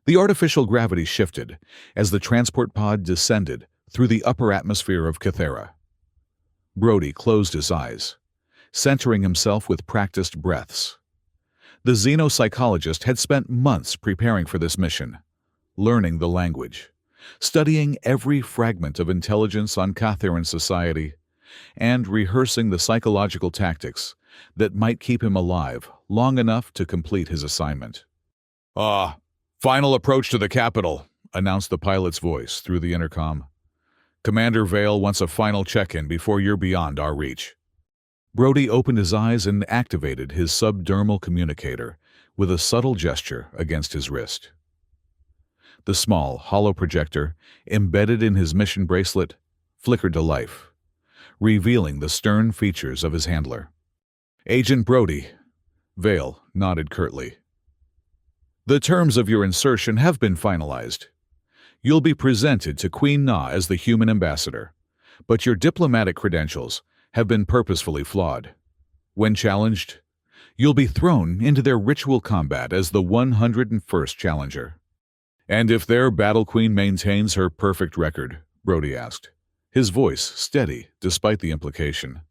The artificial gravity shifted as the transport pod descended through the upper atmosphere of Cathera. Brody closed his eyes, centering himself with practiced breaths. The xenopsychologist had spent months preparing for this mission, learning the language, studying every fragment of intelligence on Catheran society, and rehearsing the psychological tactics that might keep him alive long enough to complete his assignment. Final approach to the capital," announced the pilot's voice through the intercom. "Commander Vale wants a final check-in before you're beyond our reach." Brody opened his eyes and activated his subdermal communicator with a subtle gesture against his wrist. The small, hollow projector, embedded in his mission bracelet, flickered to life, revealing the stern features of his handler. "Agent Brody," Vale nodded curtly. "The terms of your insertion have been finalized. You'll be presented to Queen Na as the human ambassador, but your diplomatic credentials have been purposefully flawed. When challenged, you'll be thrown into their ritual combat as the 101st challenger." "And if their battle queen maintains her perfect record?" Brody asked, his voice steady despite the implication.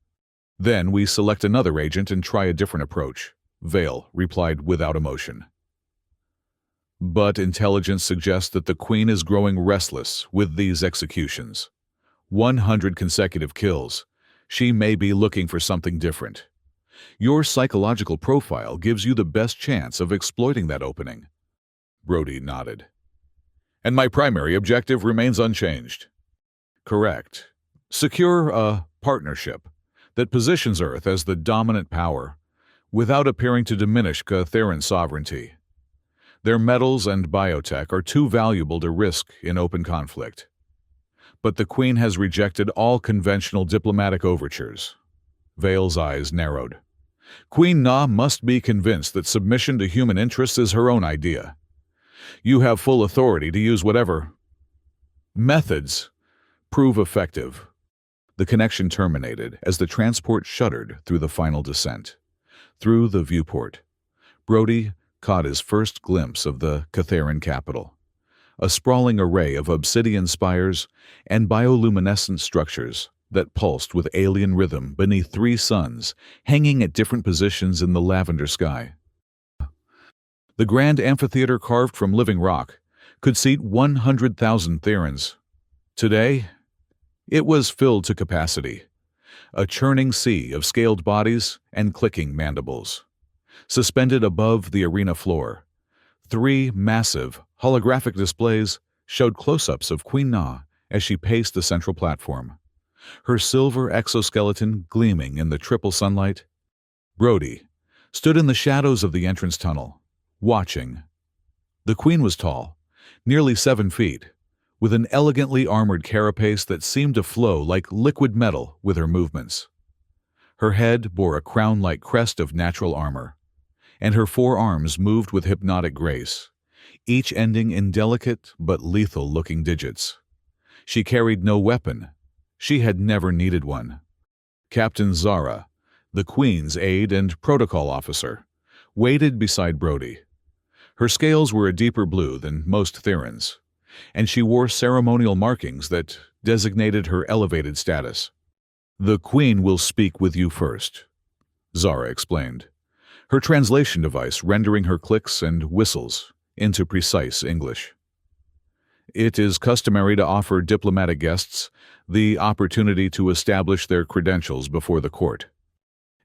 "Then we select another agent and try a different approach," Vale replied without emotion. "But intelligence suggests that the Queen is growing restless with these executions. 100 consecutive kills. She may be looking for something different. Your psychological profile gives you the best chance of exploiting that opening." Brody nodded. "And my primary objective remains unchanged." "Correct. Secure a partnership that positions Earth as the dominant power without appearing to diminish Catheran sovereignty. Their metals and biotech are too valuable to risk in open conflict. But the Queen has rejected all conventional diplomatic overtures." Vale's eyes narrowed. "Queen Na must be convinced that submission to human interests is her own idea. You have full authority to use whatever methods prove effective." The connection terminated as the transport shuddered through the final descent. Through the viewport, Brody caught his first glimpse of the Catheran capital, a sprawling array of obsidian spires and bioluminescent structures that pulsed with alien rhythm beneath 3 suns hanging at different positions in the lavender sky. The grand amphitheater carved from living rock could seat 100,000 Therans. Today, it was filled to capacity, a churning sea of scaled bodies and clicking mandibles. Suspended above the arena floor, 3 massive, holographic displays showed close-ups of Queen Na as she paced the central platform, her silver exoskeleton gleaming in the triple sunlight. Brody stood in the shadows of the entrance tunnel, watching. The Queen was tall, nearly 7 feet, with an elegantly armored carapace that seemed to flow like liquid metal with her movements. Her head bore a crown-like crest of natural armor, and her 4 arms moved with hypnotic grace, each ending in delicate but lethal-looking digits. She carried no weapon. She had never needed one. Captain Zara, the Queen's aide and protocol officer, waited beside Brody. Her scales were a deeper blue than most Therans, and she wore ceremonial markings that designated her elevated status. "The Queen will speak with you first," Zara explained, her translation device rendering her clicks and whistles into precise English. "It is customary to offer diplomatic guests the opportunity to establish their credentials before the court."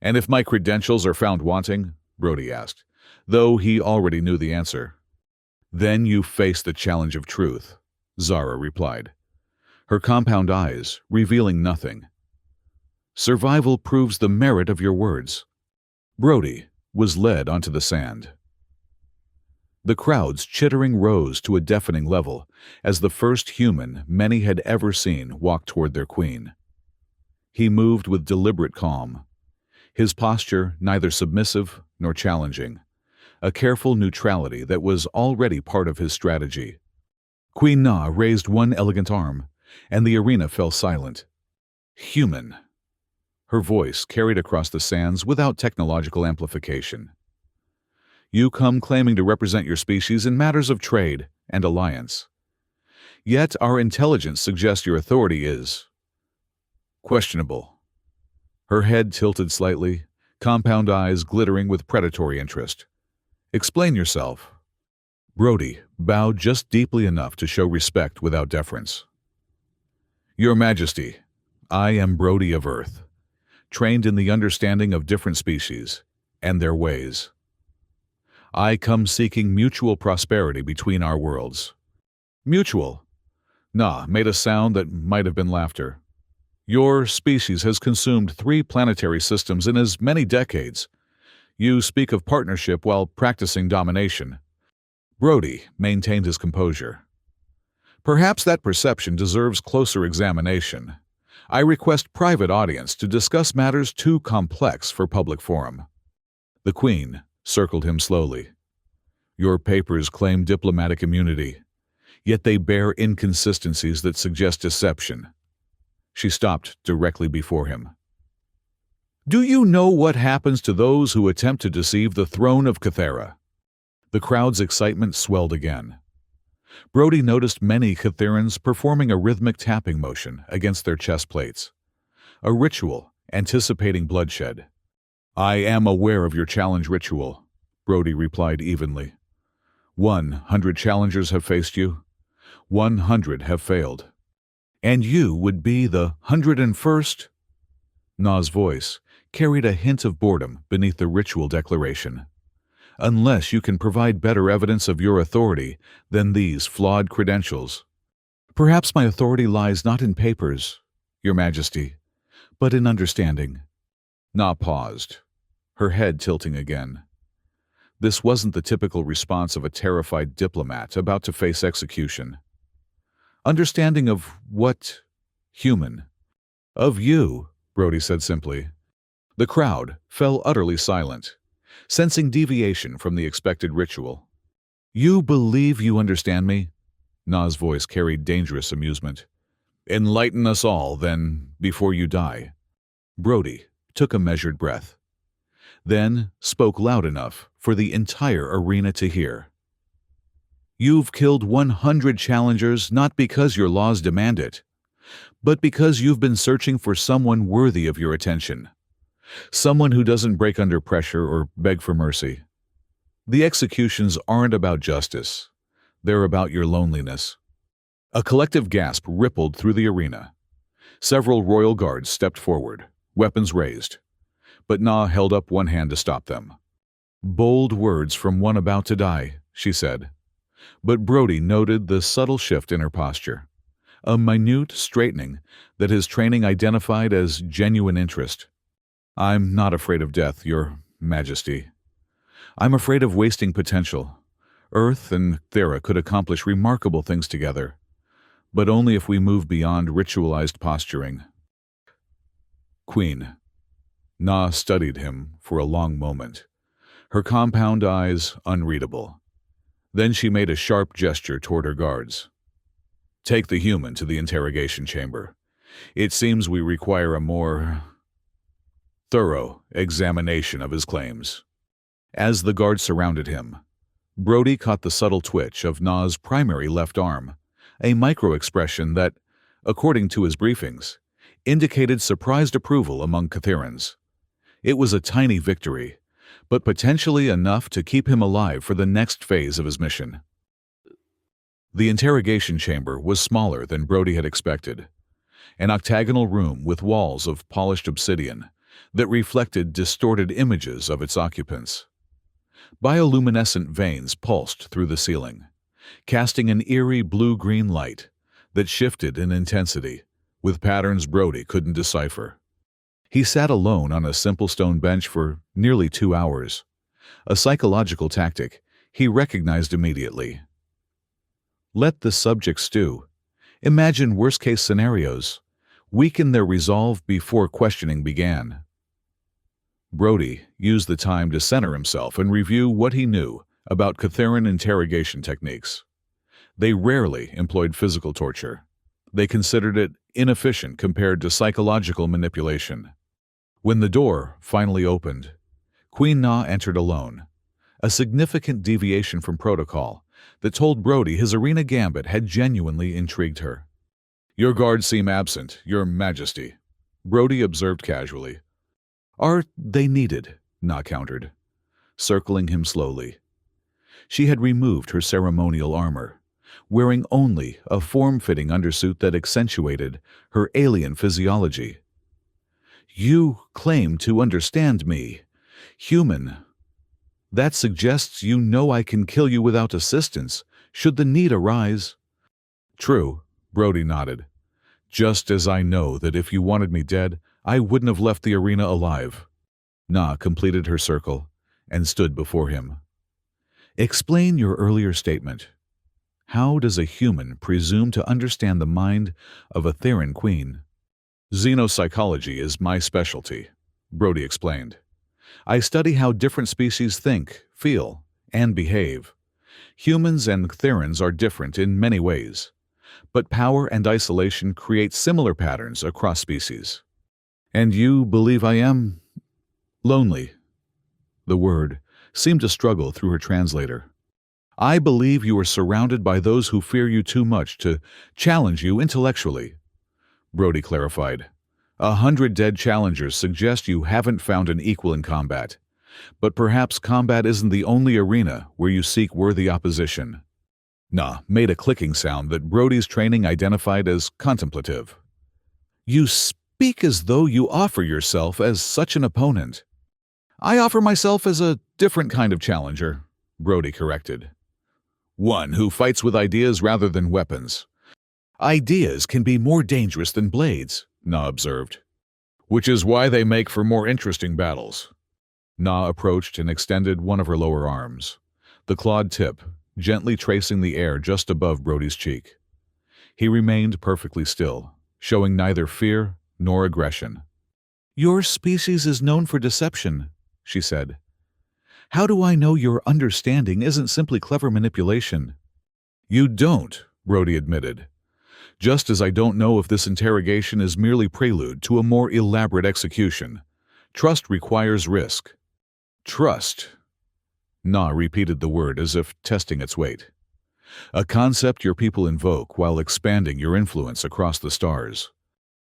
"And if my credentials are found wanting?" Brody asked, though he already knew the answer. "Then you face the challenge of truth," Zara replied, her compound eyes revealing nothing. "Survival proves the merit of your words." Brody was led onto the sand. The crowd's chittering rose to a deafening level as the first human many had ever seen walked toward their queen. He moved with deliberate calm, his posture neither submissive nor challenging, a careful neutrality that was already part of his strategy. Queen Na raised one elegant arm, and the arena fell silent. "Human." Her voice carried across the sands without technological amplification. You come claiming to represent your species in matters of trade and alliance. Yet our intelligence suggests your authority is questionable. Her head tilted slightly, compound eyes glittering with predatory interest. Explain yourself. Brody bowed just deeply enough to show respect without deference. Your Majesty, I am Brody of Earth, trained in the understanding of different species and their ways. I come seeking mutual prosperity between our worlds. Mutual? Nah made a sound that might have been laughter. Your species has consumed 3 planetary systems in as many decades. You speak of partnership while practicing domination. Brody maintained his composure. Perhaps that perception deserves closer examination. I request private audience to discuss matters too complex for public forum. The Queen circled him slowly. Your papers claim diplomatic immunity, yet they bear inconsistencies that suggest deception. She stopped directly before him. Do you know what happens to those who attempt to deceive the throne of Kythera? The crowd's excitement swelled again. Brody noticed many Kytherans performing a rhythmic tapping motion against their chest plates, a ritual anticipating bloodshed. I am aware of your challenge ritual, Brody replied evenly. 100 challengers have faced you. 100 have failed. And you would be the 101st? Na's voice carried a hint of boredom beneath the ritual declaration. Unless you can provide better evidence of your authority than these flawed credentials. Perhaps my authority lies not in papers, Your Majesty, but in understanding. Na paused, her head tilting again. This wasn't the typical response of a terrified diplomat about to face execution. Understanding of what? Human. Of you, Brody said simply. The crowd fell utterly silent, sensing deviation from the expected ritual. You believe you understand me? Na's voice carried dangerous amusement. Enlighten us all, then, before you die. Brody took a measured breath, then spoke loud enough for the entire arena to hear. You've killed 100 challengers not because your laws demand it, but because you've been searching for someone worthy of your attention. Someone who doesn't break under pressure or beg for mercy. The executions aren't about justice. They're about your loneliness. A collective gasp rippled through the arena. Several royal guards stepped forward, weapons raised. But Na held up one hand to stop them. Bold words from one about to die, she said. But Brody noted the subtle shift in her posture, a minute straightening that his training identified as genuine interest. I'm not afraid of death, Your Majesty. I'm afraid of wasting potential. Earth and Thera could accomplish remarkable things together, but only if we move beyond ritualized posturing. Queen. Na studied him for a long moment, her compound eyes unreadable. Then she made a sharp gesture toward her guards. Take the human to the interrogation chamber. It seems we require a more thorough examination of his claims. As the guards surrounded him, Brody caught the subtle twitch of Na's primary left arm, a micro-expression that, according to his briefings, indicated surprised approval among Kytherans. It was a tiny victory, but potentially enough to keep him alive for the next phase of his mission. The interrogation chamber was smaller than Brody had expected, an octagonal room with walls of polished obsidian that reflected distorted images of its occupants. Bioluminescent veins pulsed through the ceiling, casting an eerie blue-green light that shifted in intensity, with patterns Brody couldn't decipher. He sat alone on a simple stone bench for nearly 2 hours, a psychological tactic he recognized immediately. Let the subject stew. Imagine worst-case scenarios. Weaken their resolve before questioning began. Brody used the time to center himself and review what he knew about Kytheran interrogation techniques. They rarely employed physical torture. They considered it inefficient compared to psychological manipulation. When the door finally opened, Queen Na entered alone, a significant deviation from protocol that told Brody his arena gambit had genuinely intrigued her. "Your guards seem absent, Your Majesty," Brody observed casually. "Are they needed?" Na countered, circling him slowly. She had removed her ceremonial armor, wearing only a form-fitting undersuit that accentuated her alien physiology. "You claim to understand me, human. That suggests you know I can kill you without assistance, should the need arise." "True," Brody nodded. "Just as I know that if you wanted me dead, I wouldn't have left the arena alive." Na completed her circle and stood before him. "Explain your earlier statement. How does a human presume to understand the mind of a Theran queen?" "Xenopsychology is my specialty," Brody explained. "I study how different species think, feel, and behave. Humans and Therans are different in many ways, but power and isolation create similar patterns across species." "And you believe I am lonely?" The word seemed to struggle through her translator. "I believe you are surrounded by those who fear you too much to challenge you intellectually," Brody clarified. 100 dead challengers suggest you haven't found an equal in combat. But perhaps combat isn't the only arena where you seek worthy opposition. Na made a clicking sound that Brody's training identified as contemplative. "You speak as though you offer yourself as such an opponent." "I offer myself as a different kind of challenger," Brody corrected. "One who fights with ideas rather than weapons." "Ideas can be more dangerous than blades," Na observed. "Which is why they make for more interesting battles." Na approached and extended one of her lower arms, the clawed tip gently tracing the air just above Brody's cheek. He remained perfectly still, showing neither fear nor aggression. "Your species is known for deception," she said. "How do I know your understanding isn't simply clever manipulation?" "You don't," Brody admitted. "Just as I don't know if this interrogation is merely prelude to a more elaborate execution. Trust requires risk." "Trust." Na repeated the word as if testing its weight. "A concept your people invoke while expanding your influence across the stars.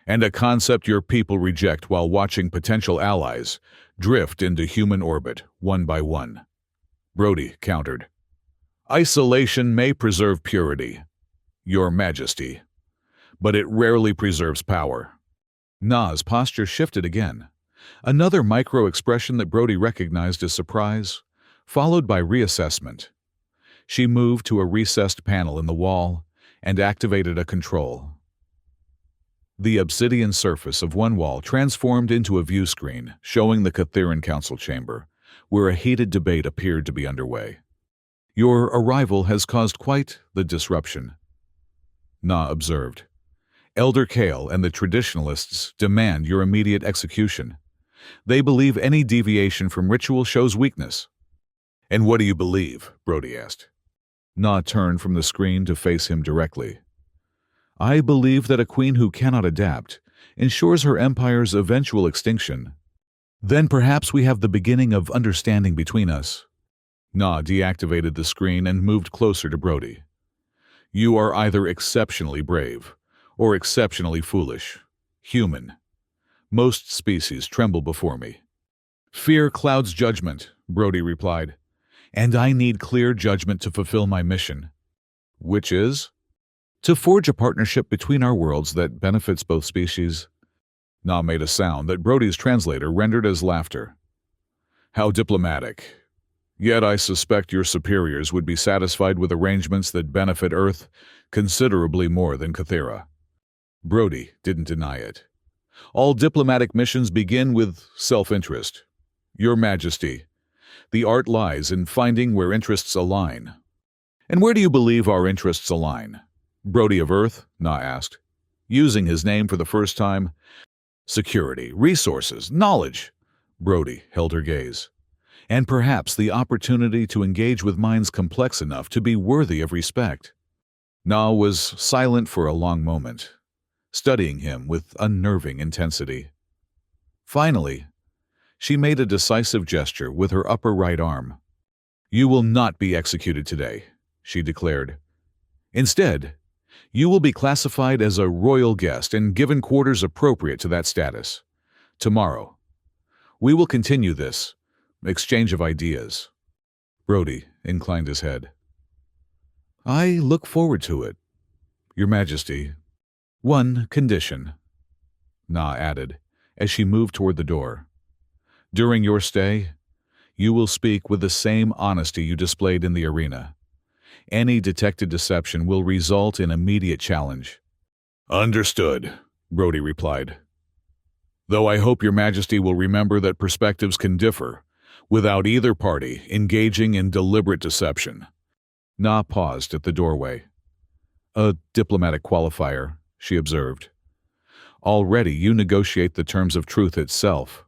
And a concept your people reject while watching potential allies drift into human orbit one by one," Brody countered. "Isolation may preserve purity, Your Majesty, but it rarely preserves power." Na's posture shifted again, another micro-expression that Brody recognized as surprise, followed by reassessment. She moved to a recessed panel in the wall and activated a control. The obsidian surface of one wall transformed into a view screen showing the Catheran Council chamber, where a heated debate appeared to be underway. "Your arrival has caused quite the disruption," Na observed. "Elder Kale and the traditionalists demand your immediate execution. They believe any deviation from ritual shows weakness." "And what do you believe?" Brody asked. Na turned from the screen to face him directly. "I believe that a queen who cannot adapt ensures her empire's eventual extinction. Then perhaps we have the beginning of understanding between us." Na deactivated the screen and moved closer to Brody. "You are either exceptionally brave or exceptionally foolish. Human. Most species tremble before me." "Fear clouds judgment," Brody replied. "And I need clear judgment to fulfill my mission." "Which is?" "To forge a partnership between our worlds that benefits both species." Na made a sound that Brody's translator rendered as laughter. "How diplomatic. Yet I suspect your superiors would be satisfied with arrangements that benefit Earth considerably more than Cathera." Brody didn't deny it. "All diplomatic missions begin with self-interest. Your Majesty, the art lies in finding where interests align." "And where do you believe our interests align?" Brody of Earth, Na asked, using his name for the first time. "Security, resources, knowledge." Brody held her gaze. "And perhaps the opportunity to engage with minds complex enough to be worthy of respect." Na was silent for a long moment, studying him with unnerving intensity. Finally, she made a decisive gesture with her upper right arm. "You will not be executed today," she declared. "Instead, you will be classified as a royal guest and given quarters appropriate to that status. Tomorrow, we will continue this exchange of ideas." Brody inclined his head. "I look forward to it, Your Majesty. One condition," Na added, as she moved toward the door. "During your stay, you will speak with the same honesty you displayed in the arena. Any detected deception will result in immediate challenge." "Understood," Brody replied. "Though I hope Your Majesty will remember that perspectives can differ, without either party engaging in deliberate deception." Na paused at the doorway. "A diplomatic qualifier," she observed. "Already you negotiate the terms of truth itself."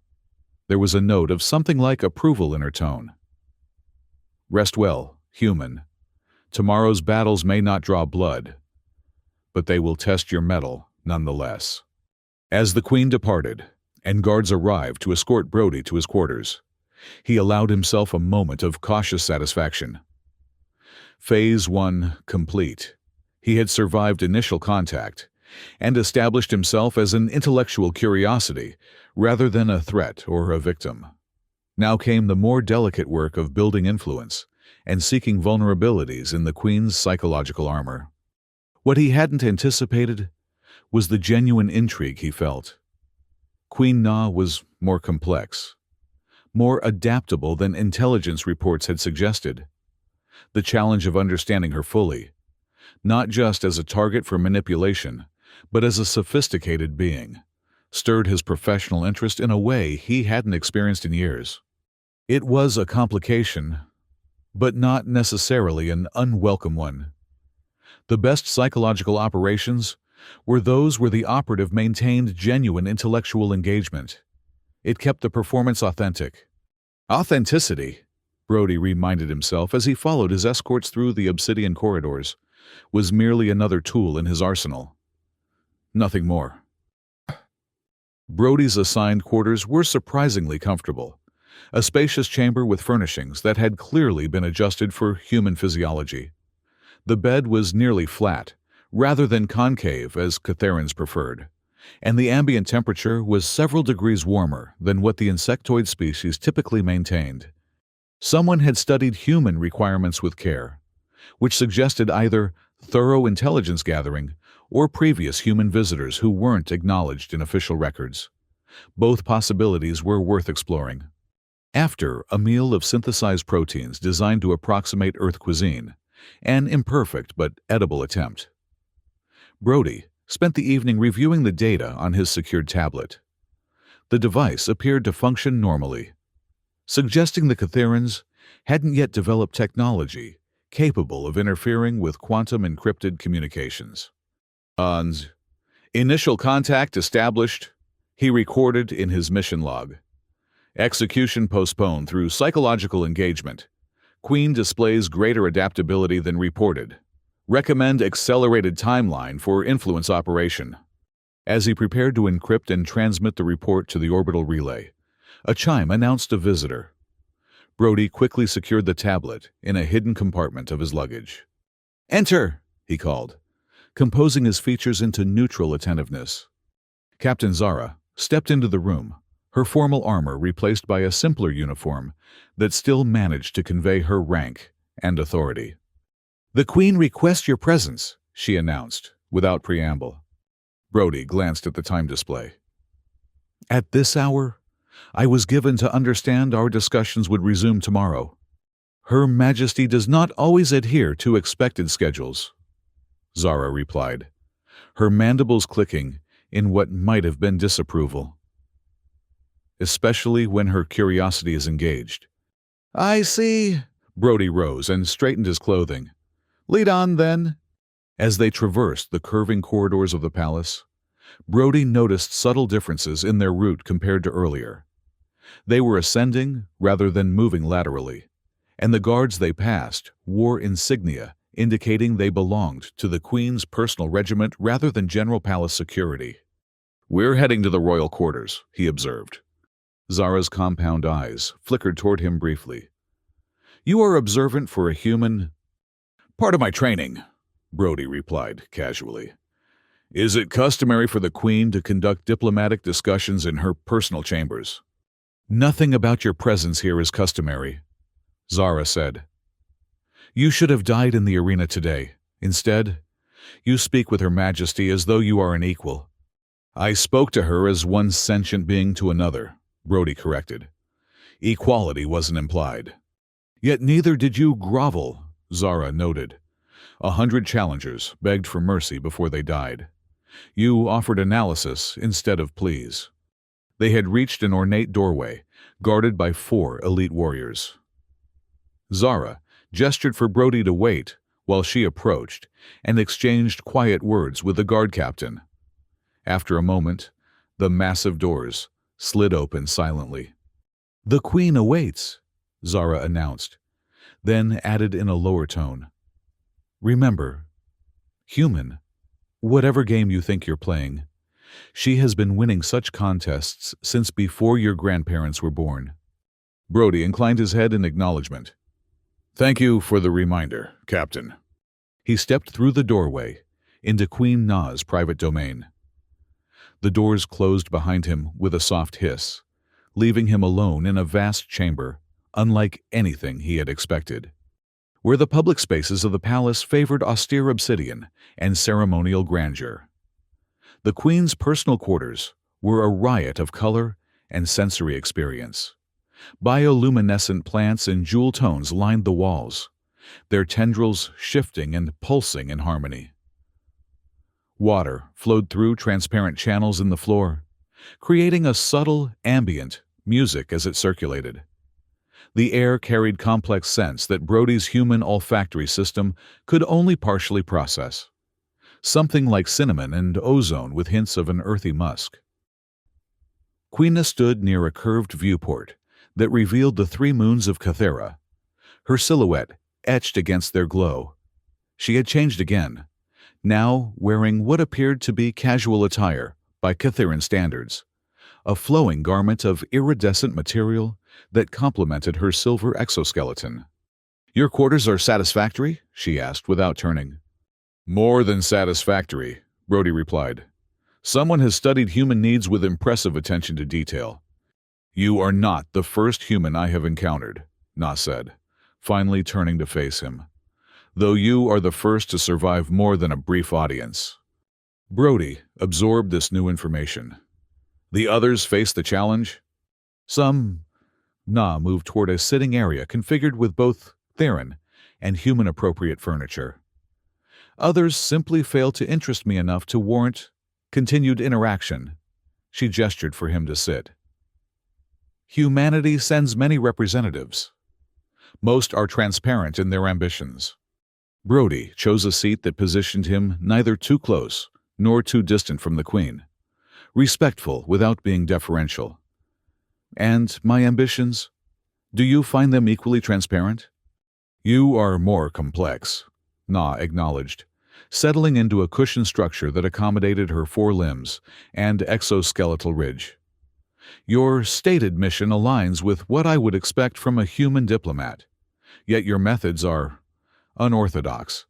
There was a note of something like approval in her tone. "Rest well, human. Tomorrow's battles may not draw blood, but they will test your mettle nonetheless." As the Queen departed, and guards arrived to escort Brody to his quarters, he allowed himself a moment of cautious satisfaction. Phase 1 complete. He had survived initial contact and established himself as an intellectual curiosity rather than a threat or a victim. Now came the more delicate work of building influence and seeking vulnerabilities in the Queen's psychological armor. What he hadn't anticipated was the genuine intrigue he felt. Queen Na was more complex, more adaptable than intelligence reports had suggested. The challenge of understanding her fully, not just as a target for manipulation, but as a sophisticated being, stirred his professional interest in a way he hadn't experienced in years. It was a complication, but not necessarily an unwelcome one. The best psychological operations were those where the operative maintained genuine intellectual engagement. It kept the performance authentic. Authenticity, Brody reminded himself as he followed his escorts through the obsidian corridors, was merely another tool in his arsenal. Nothing more. Brody's assigned quarters were surprisingly comfortable, a spacious chamber with furnishings that had clearly been adjusted for human physiology. The bed was nearly flat, rather than concave as Catharans preferred, and the ambient temperature was several degrees warmer than what the insectoid species typically maintained. Someone had studied human requirements with care, which suggested either thorough intelligence gathering or previous human visitors who weren't acknowledged in official records. Both possibilities were worth exploring. After a meal of synthesized proteins designed to approximate Earth cuisine, an imperfect but edible attempt, Brody spent the evening reviewing the data on his secured tablet. The device appeared to function normally, suggesting the Catharans hadn't yet developed technology capable of interfering with quantum-encrypted communications. Initial contact established, he recorded in his mission log. Execution postponed through psychological engagement. Queen displays greater adaptability than reported. Recommend accelerated timeline for influence operation. As he prepared to encrypt and transmit the report to the orbital relay, a chime announced a visitor. Brody quickly secured the tablet in a hidden compartment of his luggage. "Enter," he called, composing his features into neutral attentiveness. Captain Zara stepped into the room, her formal armor replaced by a simpler uniform that still managed to convey her rank and authority. "The Queen requests your presence," she announced, without preamble. Brody glanced at the time display. "At this hour, I was given to understand our discussions would resume tomorrow. Her Majesty does not always adhere to expected schedules," Zara replied, her mandibles clicking in what might have been disapproval. "Especially when her curiosity is engaged." "I see." Brody rose and straightened his clothing. "Lead on, then." As they traversed the curving corridors of the palace, Brody noticed subtle differences in their route compared to earlier. They were ascending rather than moving laterally, and the guards they passed wore insignia indicating they belonged to the Queen's personal regiment rather than general palace security. "We're heading to the royal quarters," he observed. Zara's compound eyes flickered toward him briefly. You are observant for a human. Part of my training, Brody replied casually. Is it customary for the Queen to conduct diplomatic discussions in her personal chambers? Nothing about your presence here is customary, Zara said. You should have died in the arena today. Instead, you speak with Her Majesty as though you are an equal. I spoke to her as one sentient being to another, Brody corrected. Equality wasn't implied. Yet neither did you grovel, Zara noted. 100 challengers begged for mercy before they died. You offered analysis instead of pleas. They had reached an ornate doorway, guarded by 4 elite warriors. Zara gestured for Brody to wait while she approached and exchanged quiet words with the guard captain. After a moment, the massive doors slid open silently. The Queen awaits, Zara announced, then added in a lower tone. Remember, human, whatever game you think you're playing, she has been winning such contests since before your grandparents were born. Brody inclined his head in acknowledgement. Thank you for the reminder, Captain. He stepped through the doorway into Queen Na's private domain. The doors closed behind him with a soft hiss, leaving him alone in a vast chamber, unlike anything he had expected, where the public spaces of the palace favored austere obsidian and ceremonial grandeur. The Queen's personal quarters were a riot of color and sensory experience. Bioluminescent plants in jewel tones lined the walls, their tendrils shifting and pulsing in harmony. Water flowed through transparent channels in the floor, creating a subtle, ambient music as it circulated. The air carried complex scents that Brody's human olfactory system could only partially process, something like cinnamon and ozone with hints of an earthy musk. Quina stood near a curved viewport that revealed the 3 moons of Cathera, her silhouette etched against their glow. She had changed again, now wearing what appeared to be casual attire by Catheran standards, a flowing garment of iridescent material that complemented her silver exoskeleton. Your quarters are satisfactory? She asked without turning. More than satisfactory, Brody replied. Someone has studied human needs with impressive attention to detail. You are not the first human I have encountered, Na said, finally turning to face him. Though you are the first to survive more than a brief audience. Brody absorbed this new information. The others faced the challenge? Some. Na moved toward a sitting area configured with both Theron and human-appropriate furniture. Others simply failed to interest me enough to warrant continued interaction. She gestured for him to sit. Humanity sends many representatives. Most are transparent in their ambitions. Brody chose a seat that positioned him neither too close nor too distant from the Queen, respectful without being deferential. And my ambitions? Do you find them equally transparent? You are more complex, Na acknowledged, settling into a cushioned structure that accommodated her 4 limbs and exoskeletal ridge. Your stated mission aligns with what I would expect from a human diplomat, yet your methods are unorthodox.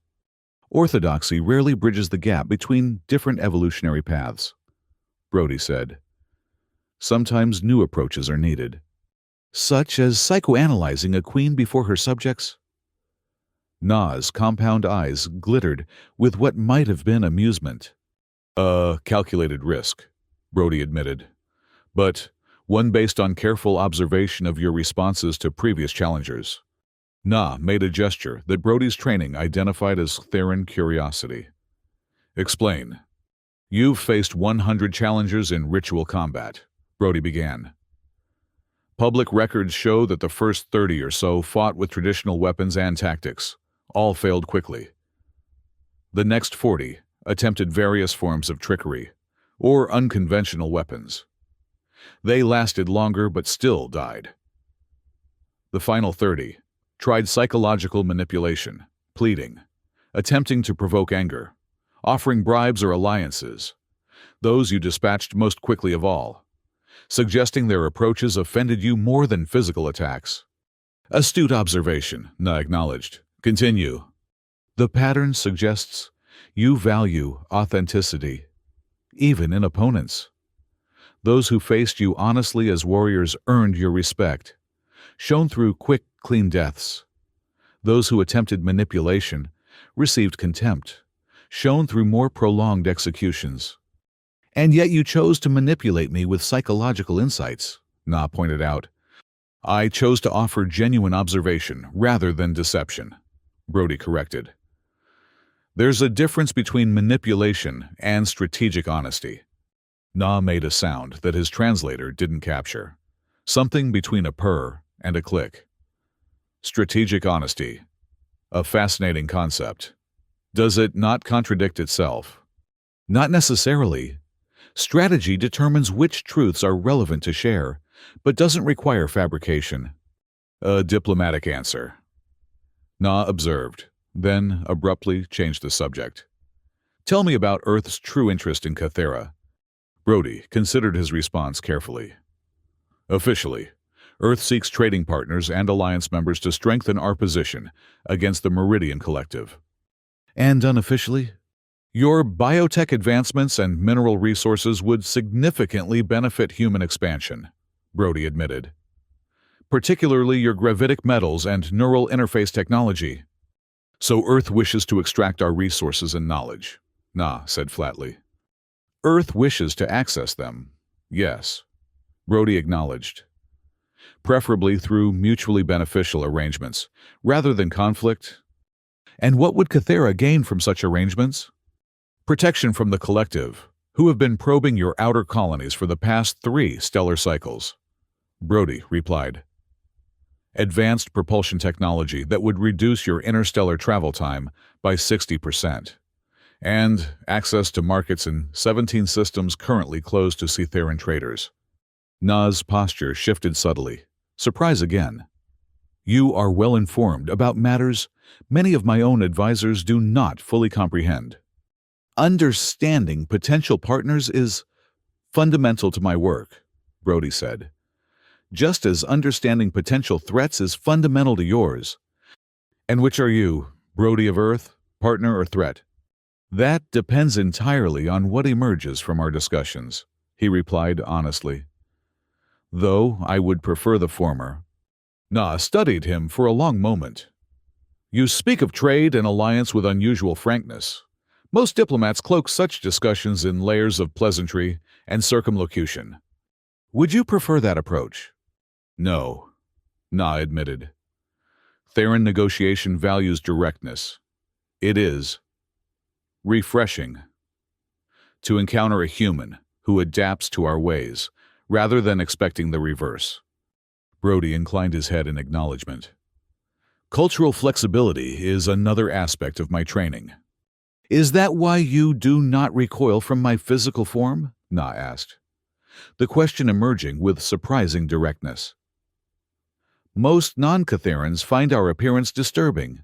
Orthodoxy rarely bridges the gap between different evolutionary paths, Brody said. Sometimes new approaches are needed, such as psychoanalyzing a queen before her subjects. Na's compound eyes glittered with what might have been amusement. A calculated risk, Brody admitted, but one based on careful observation of your responses to previous challengers. Na made a gesture that Brody's training identified as Theron curiosity. Explain. You've faced 100 challengers in ritual combat, Brody began. Public records show that the first 30 or so fought with traditional weapons and tactics. All failed quickly. The next 40 attempted various forms of trickery or unconventional weapons. They lasted longer but still died. The final 30 tried psychological manipulation, pleading, attempting to provoke anger, offering bribes or alliances. Those you dispatched most quickly of all, suggesting their approaches offended you more than physical attacks. Astute observation, Na acknowledged. Continue. The pattern suggests you value authenticity, even in opponents. Those who faced you honestly as warriors earned your respect, shown through quick, clean deaths. Those who attempted manipulation received contempt, shown through more prolonged executions. And yet you chose to manipulate me with psychological insights, Na pointed out. I chose to offer genuine observation rather than deception, Brody corrected. There's a difference between manipulation and strategic honesty. Na made a sound that his translator didn't capture, something between a purr and a click. Strategic honesty. A fascinating concept. Does it not contradict itself? Not necessarily. Strategy determines which truths are relevant to share, but doesn't require fabrication. A diplomatic answer. Na observed, then abruptly changed the subject. Tell me about Earth's true interest in Kythera. Brody considered his response carefully. Officially, Earth seeks trading partners and alliance members to strengthen our position against the Meridian Collective. And unofficially, your biotech advancements and mineral resources would significantly benefit human expansion, Brody admitted. Particularly your gravitic metals and neural interface technology. So Earth wishes to extract our resources and knowledge, Na said flatly. Earth wishes to access them, yes, Brody acknowledged. Preferably through mutually beneficial arrangements, rather than conflict. And what would Kythera gain from such arrangements? Protection from the Collective, who have been probing your outer colonies for the past 3 stellar cycles, Brody replied. Advanced propulsion technology that would reduce your interstellar travel time by 60%. And access to markets in 17 systems currently closed to Cytheran traders. Na's posture shifted subtly. Surprise again. You are well informed about matters many of my own advisors do not fully comprehend. Understanding potential partners is fundamental to my work, Brody said. Just as understanding potential threats is fundamental to yours. And which are you, Brody of Earth, partner or threat? That depends entirely on what emerges from our discussions, he replied honestly. Though I would prefer the former. Na studied him for a long moment. You speak of trade and alliance with unusual frankness. Most diplomats cloak such discussions in layers of pleasantry and circumlocution. Would you prefer that approach? No, Na admitted. Theran negotiation values directness. It is refreshing to encounter a human who adapts to our ways, rather than expecting the reverse. Brody inclined his head in acknowledgement. Cultural flexibility is another aspect of my training. Is that why you do not recoil from my physical form? Na asked, the question emerging with surprising directness. Most non-Kytherans find our appearance disturbing.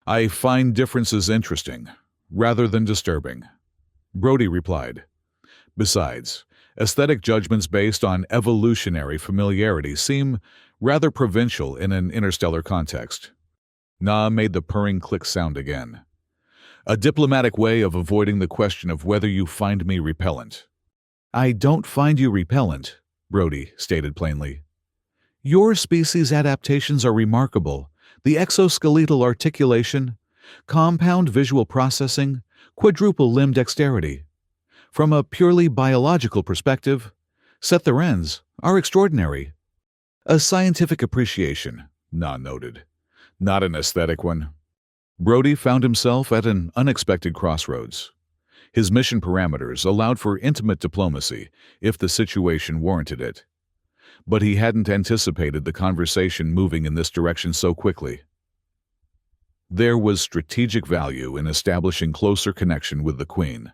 I find differences interesting, rather than disturbing, Brody replied. Besides, aesthetic judgments based on evolutionary familiarity seem rather provincial in an interstellar context. Na made the purring click sound again. A diplomatic way of avoiding the question of whether you find me repellent. I don't find you repellent, Brody stated plainly. Your species' adaptations are remarkable. The exoskeletal articulation, compound visual processing, quadruple limb dexterity. From a purely biological perspective, Cytherans are extraordinary. A scientific appreciation, Na noted, not an aesthetic one. Brody found himself at an unexpected crossroads. His mission parameters allowed for intimate diplomacy if the situation warranted it. But he hadn't anticipated the conversation moving in this direction so quickly. There was strategic value in establishing closer connection with the Queen.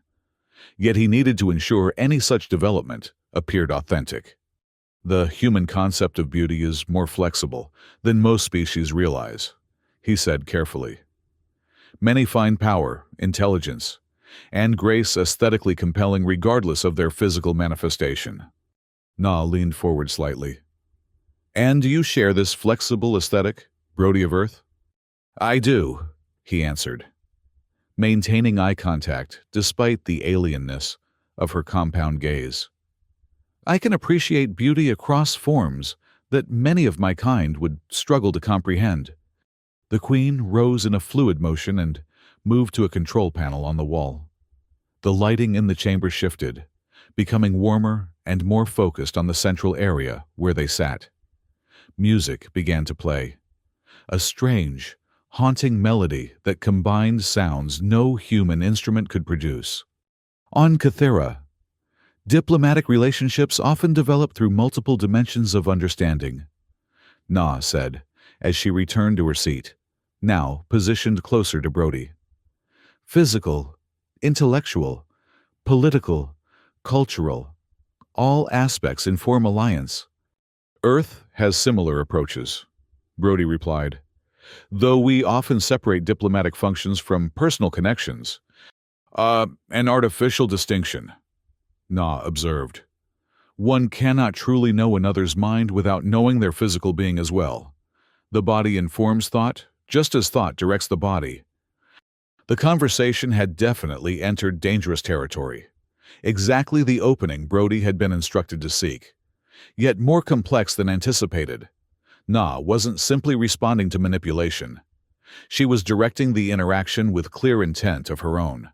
Yet he needed to ensure any such development appeared authentic. The human concept of beauty is more flexible than most species realize, he said carefully. Many find power, intelligence, and grace aesthetically compelling regardless of their physical manifestation. Na leaned forward slightly. And do you share this flexible aesthetic, Brody of Earth? I do, he answered, maintaining eye contact despite the alienness of her compound gaze. I can appreciate beauty across forms that many of my kind would struggle to comprehend. The Queen rose in a fluid motion and moved to a control panel on the wall. The lighting in the chamber shifted, becoming warmer and more focused on the central area where they sat. Music began to play, a strange, haunting melody that combined sounds no human instrument could produce. On Kythera, diplomatic relationships often develop through multiple dimensions of understanding, Na said, as she returned to her seat, now positioned closer to Brody. Physical, intellectual, political, cultural, all aspects inform alliance. Earth has similar approaches, Brody replied, though we often separate diplomatic functions from personal connections. An artificial distinction, Na observed. One cannot truly know another's mind without knowing their physical being as well. The body informs thought, just as thought directs the body. The conversation had definitely entered dangerous territory, exactly the opening Brody had been instructed to seek, yet more complex than anticipated. Na wasn't simply responding to manipulation. She was directing the interaction with clear intent of her own.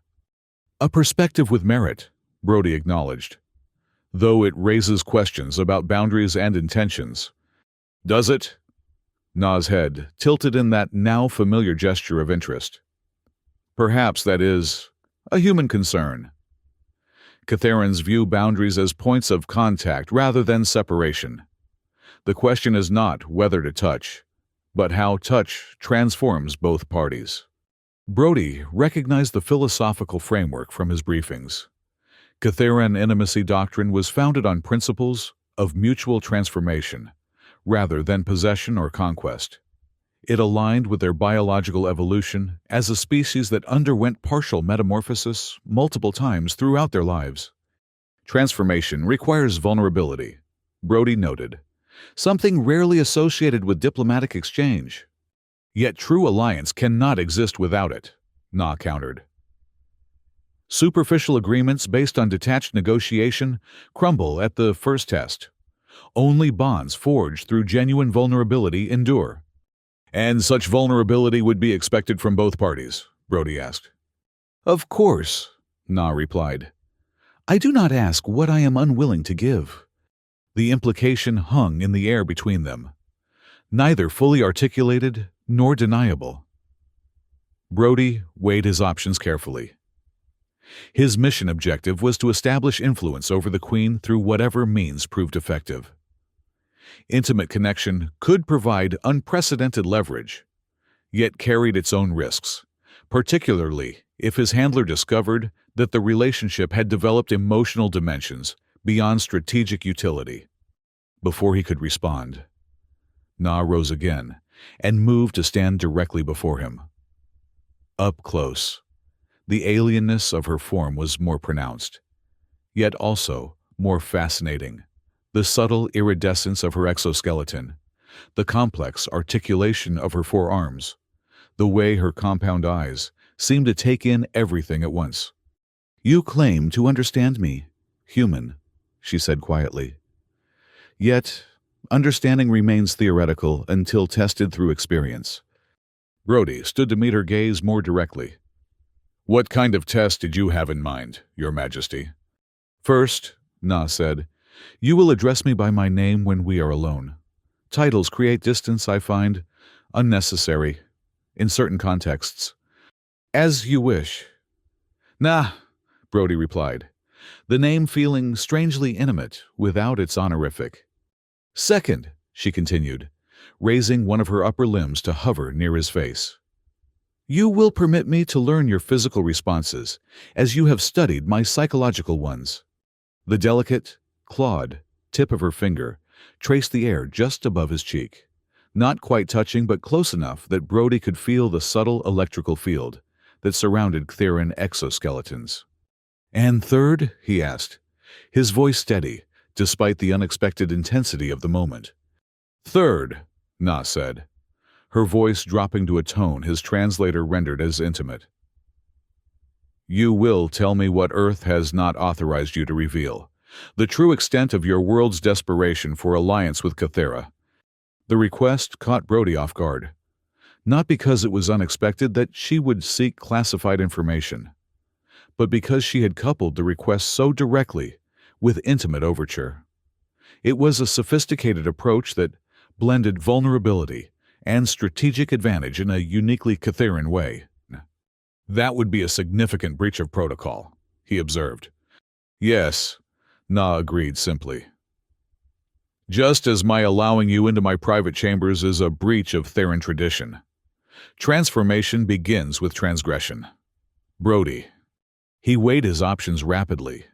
A perspective with merit, Brody acknowledged, though it raises questions about boundaries and intentions. Does it? Na's head tilted in that now familiar gesture of interest. Perhaps that is a human concern. Kytherans view boundaries as points of contact rather than separation. The question is not whether to touch, but how touch transforms both parties. Brody recognized the philosophical framework from his briefings. Kytheran intimacy doctrine was founded on principles of mutual transformation, rather than possession or conquest. It aligned with their biological evolution as a species that underwent partial metamorphosis multiple times throughout their lives. Transformation requires vulnerability, Brody noted, something rarely associated with diplomatic exchange. Yet true alliance cannot exist without it, Na countered. Superficial agreements based on detached negotiation crumble at the first test. Only bonds forged through genuine vulnerability endure. And such vulnerability would be expected from both parties, Brody asked. Of course, Na replied. I do not ask what I am unwilling to give. The implication hung in the air between them, neither fully articulated nor deniable. Brody weighed his options carefully. His mission objective was to establish influence over the Queen through whatever means proved effective. Intimate connection could provide unprecedented leverage, yet carried its own risks, particularly if his handler discovered that the relationship had developed emotional dimensions beyond strategic utility. Before he could respond, Na rose again and moved to stand directly before him. Up close, the alienness of her form was more pronounced, yet also more fascinating. The subtle iridescence of her exoskeleton, the complex articulation of her forearms, the way her compound eyes seemed to take in everything at once. You claim to understand me, human, she said quietly. Yet, understanding remains theoretical until tested through experience. Brody stood to meet her gaze more directly. What kind of test did you have in mind, Your Majesty? First, Na said, you will address me by my name when we are alone. Titles create distance, I find, unnecessary, in certain contexts. As you wish. Nah, Brody replied, the name feeling strangely intimate without its honorific. Second, she continued, raising one of her upper limbs to hover near his face. You will permit me to learn your physical responses, as you have studied my psychological ones. The delicate, clawed tip of her finger traced the air just above his cheek, not quite touching but close enough that Brody could feel the subtle electrical field that surrounded Kytheran exoskeletons. And third, he asked, his voice steady, despite the unexpected intensity of the moment. Third, Na said, her voice dropping to a tone his translator rendered as intimate. You will tell me what Earth has not authorized you to reveal, the true extent of your world's desperation for alliance with Cathera. The request caught Brody off guard, not because it was unexpected that she would seek classified information, but because she had coupled the request so directly with intimate overture. It was a sophisticated approach that blended vulnerability and strategic advantage in a uniquely Catheran way. That would be a significant breach of protocol, he observed. Yes, Na agreed simply. Just as my allowing you into my private chambers is a breach of Theran tradition. Transformation begins with transgression. Brody. He weighed his options rapidly.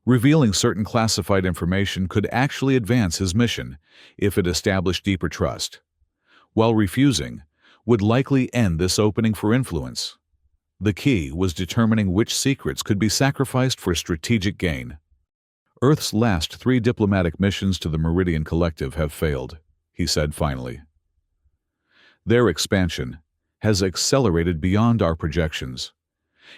Revealing certain classified information could actually advance his mission if it established deeper trust, while refusing would likely end this opening for influence. The key was determining which secrets could be sacrificed for strategic gain. Earth's last 3 diplomatic missions to the Meridian Collective have failed, he said finally. Their expansion has accelerated beyond our projections,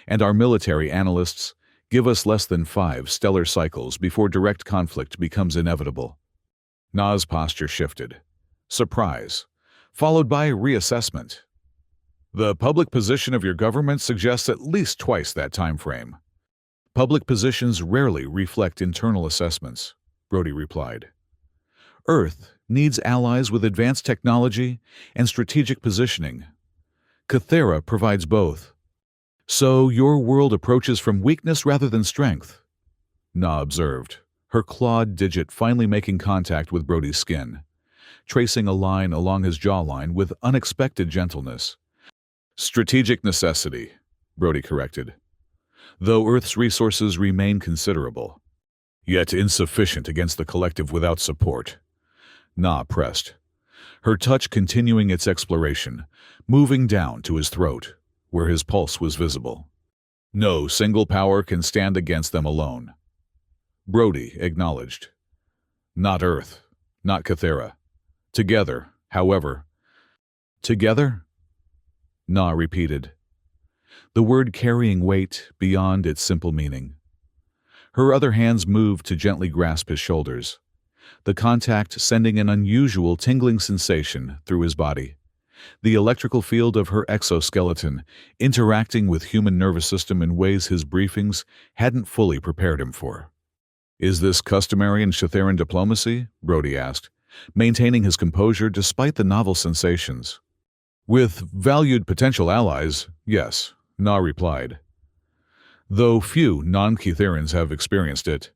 and our military analysts give us less than 5 stellar cycles before direct conflict becomes inevitable. Na's posture shifted. Surprise, followed by reassessment. The public position of your government suggests at least twice that time frame. Public positions rarely reflect internal assessments, Brody replied. Earth needs allies with advanced technology and strategic positioning. Cathera provides both. So your world approaches from weakness rather than strength, Na observed, her clawed digit finally making contact with Brody's skin, tracing a line along his jawline with unexpected gentleness. Strategic necessity, Brody corrected. Though Earth's resources remain considerable, yet insufficient against the collective without support, Na pressed, her touch continuing its exploration, moving down to his throat, where his pulse was visible. No single power can stand against them alone. Brody acknowledged. Not Earth, not Cathera. Together, however. Together? Na repeated, the word carrying weight beyond its simple meaning. Her other hands moved to gently grasp his shoulders, the contact sending an unusual tingling sensation through his body, the electrical field of her exoskeleton interacting with human nervous system in ways his briefings hadn't fully prepared him for. Is this customary in Catheran diplomacy? Brody asked, maintaining his composure despite the novel sensations. With valued potential allies, yes, Na replied. Though few non-Catherans have experienced it,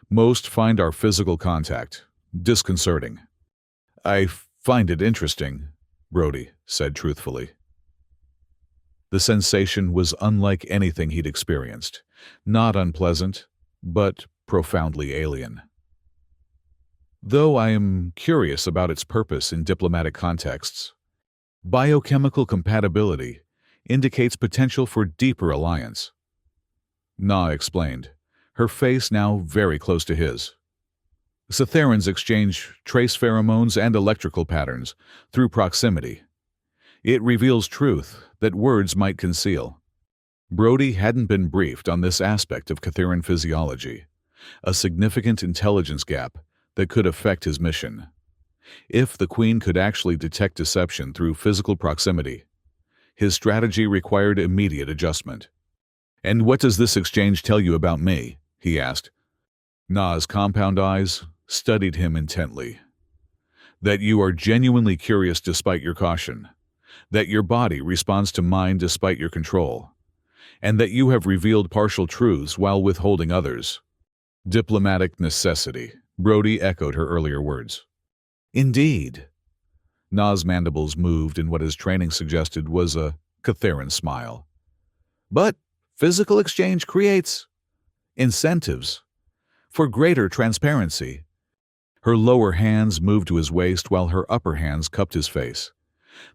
most find our physical contact disconcerting. I find it interesting, Brody said truthfully. The sensation was unlike anything he'd experienced, not unpleasant, but profoundly alien. Though I am curious about its purpose in diplomatic contexts, biochemical compatibility indicates potential for deeper alliance. Na explained, her face now very close to his. Catherans exchange trace pheromones and electrical patterns through proximity. It reveals truth that words might conceal. Brody hadn't been briefed on this aspect of Catheran physiology, a significant intelligence gap that could affect his mission. If the Queen could actually detect deception through physical proximity, his strategy required immediate adjustment. And what does this exchange tell you about me? He asked. Na's compound eyes studied him intently. That you are genuinely curious despite your caution, that your body responds to mind despite your control, and that you have revealed partial truths while withholding others. Diplomatic necessity, Brody echoed her earlier words. Indeed. Na's mandibles moved in what his training suggested was a Catheran smile. But physical exchange creates incentives for greater transparency. Her lower hands moved to his waist while her upper hands cupped his face.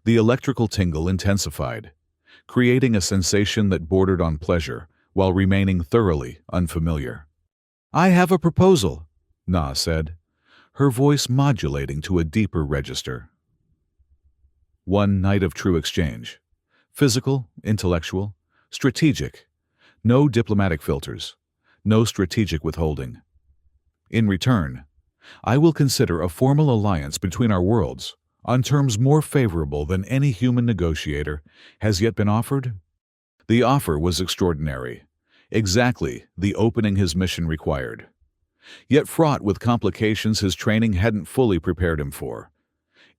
The electrical tingle intensified, creating a sensation that bordered on pleasure while remaining thoroughly unfamiliar. I have a proposal, Na said, her voice modulating to a deeper register. One night of true exchange. Physical, intellectual, strategic. No diplomatic filters. No strategic withholding. In return, I will consider a formal alliance between our worlds on terms more favorable than any human negotiator has yet been offered. The offer was extraordinary, exactly the opening his mission required, yet fraught with complications his training hadn't fully prepared him for.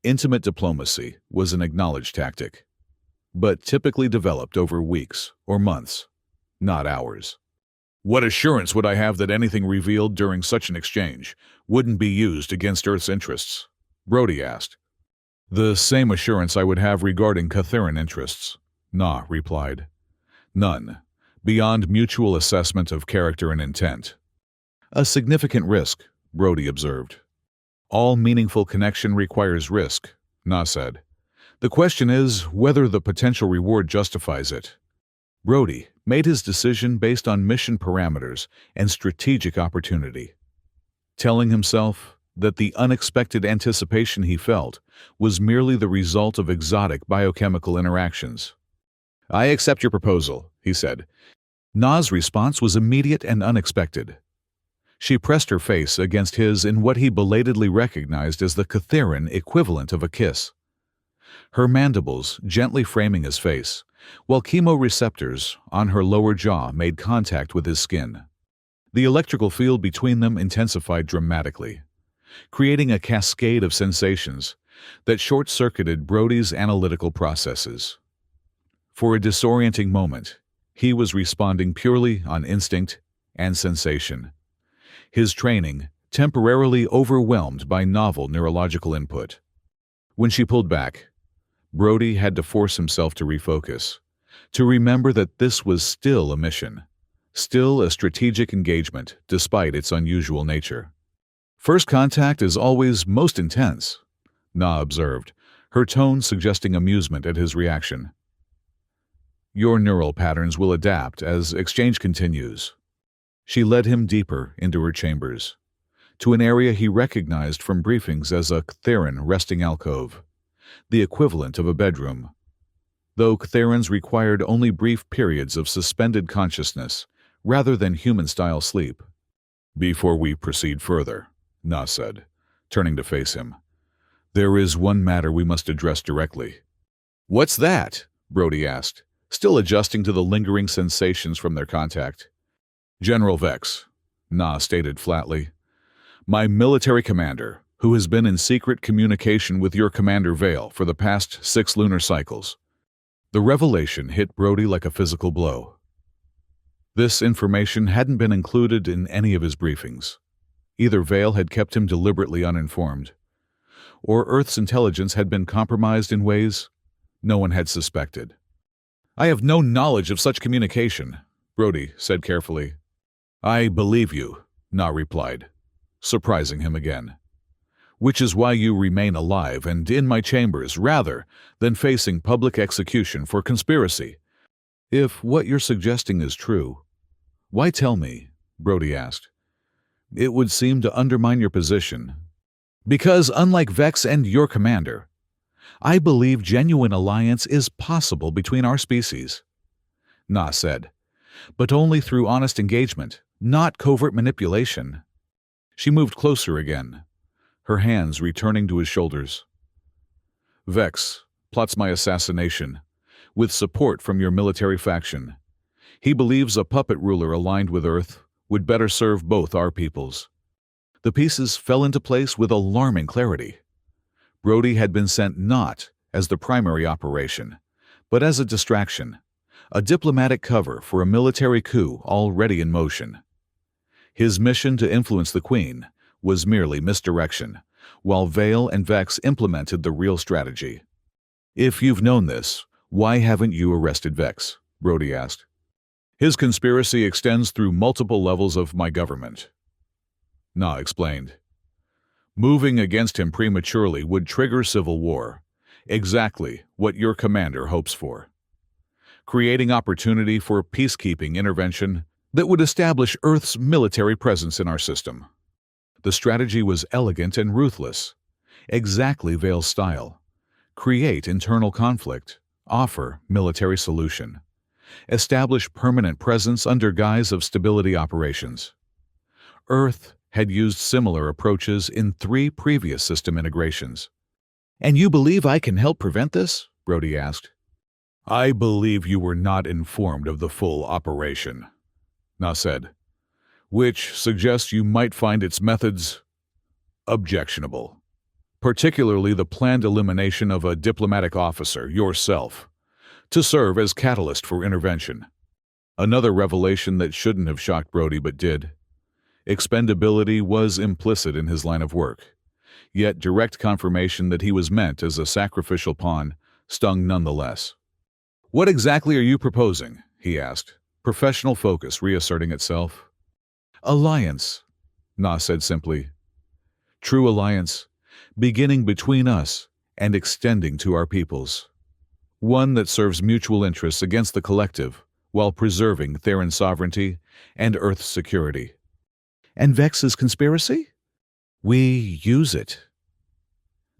Intimate diplomacy was an acknowledged tactic, but typically developed over weeks or months, not hours. What assurance would I have that anything revealed during such an exchange wouldn't be used against Earth's interests? Brody asked. The same assurance I would have regarding Catheran interests, Na replied. None, beyond mutual assessment of character and intent. A significant risk, Brody observed. All meaningful connection requires risk, Na said. The question is whether the potential reward justifies it. Brody made his decision based on mission parameters and strategic opportunity, telling himself that the unexpected anticipation he felt was merely the result of exotic biochemical interactions. I accept your proposal, he said. Na's response was immediate and unexpected. She pressed her face against his in what he belatedly recognized as the Catheran equivalent of a kiss. Her mandibles gently framing his face, while chemoreceptors on her lower jaw made contact with his skin. The electrical field between them intensified dramatically, creating a cascade of sensations that short-circuited Brody's analytical processes. For a disorienting moment, he was responding purely on instinct and sensation, his training temporarily overwhelmed by novel neurological input. When she pulled back, Brody had to force himself to refocus, to remember that this was still a mission, still a strategic engagement despite its unusual nature. First contact is always most intense, Na observed, her tone suggesting amusement at his reaction. Your neural patterns will adapt as exchange continues. She led him deeper into her chambers, to an area he recognized from briefings as a Catheran resting alcove, the equivalent of a bedroom, though Catherans required only brief periods of suspended consciousness rather than human-style sleep. Before we proceed further, Na said, turning to face him, there is one matter we must address directly. What's that? Brody asked, still adjusting to the lingering sensations from their contact. General Vex, Na stated flatly. My military commander, who has been in secret communication with your Commander Vale for the past 6 lunar cycles. The revelation hit Brody like a physical blow. This information hadn't been included in any of his briefings. Either Vale had kept him deliberately uninformed, or Earth's intelligence had been compromised in ways no one had suspected. I have no knowledge of such communication, Brody said carefully. I believe you, Na replied, surprising him again. Which is why you remain alive and in my chambers rather than facing public execution for conspiracy. If what you're suggesting is true, why tell me? Brody asked. It would seem to undermine your position. Because unlike Vex and your commander, I believe genuine alliance is possible between our species, Na said, but only through honest engagement, not covert manipulation. She moved closer again, her hands returning to his shoulders. Vex plots my assassination, with support from your military faction. He believes a puppet ruler aligned with Earth would better serve both our peoples. The pieces fell into place with alarming clarity. Brody had been sent not as the primary operation, but as a distraction, a diplomatic cover for a military coup already in motion. His mission to influence the Queen was merely misdirection, while Vale and Vex implemented the real strategy. If you've known this, why haven't you arrested Vex? Brody asked. His conspiracy extends through multiple levels of my government, Na explained. Moving against him prematurely would trigger civil war, exactly what your commander hopes for, creating opportunity for peacekeeping intervention that would establish Earth's military presence in our system. The strategy was elegant and ruthless, exactly Vale's style. Create internal conflict, offer military solution, establish permanent presence under guise of stability operations. Earth had used similar approaches in 3 previous system integrations. "And you believe I can help prevent this?" Brody asked. "I believe you were not informed of the full operation," Na said, "which suggests you might find its methods objectionable, particularly the planned elimination of a diplomatic officer, yourself, to serve as catalyst for intervention." Another revelation that shouldn't have shocked Brody but did. Expendability was implicit in his line of work, yet direct confirmation that he was meant as a sacrificial pawn stung nonetheless. "What exactly are you proposing?" he asked, professional focus reasserting itself. "Alliance," Na said simply. "True alliance, beginning between us and extending to our peoples. One that serves mutual interests against the collective while preserving Theron sovereignty and Earth's security." "And Vex's conspiracy?" "We use it."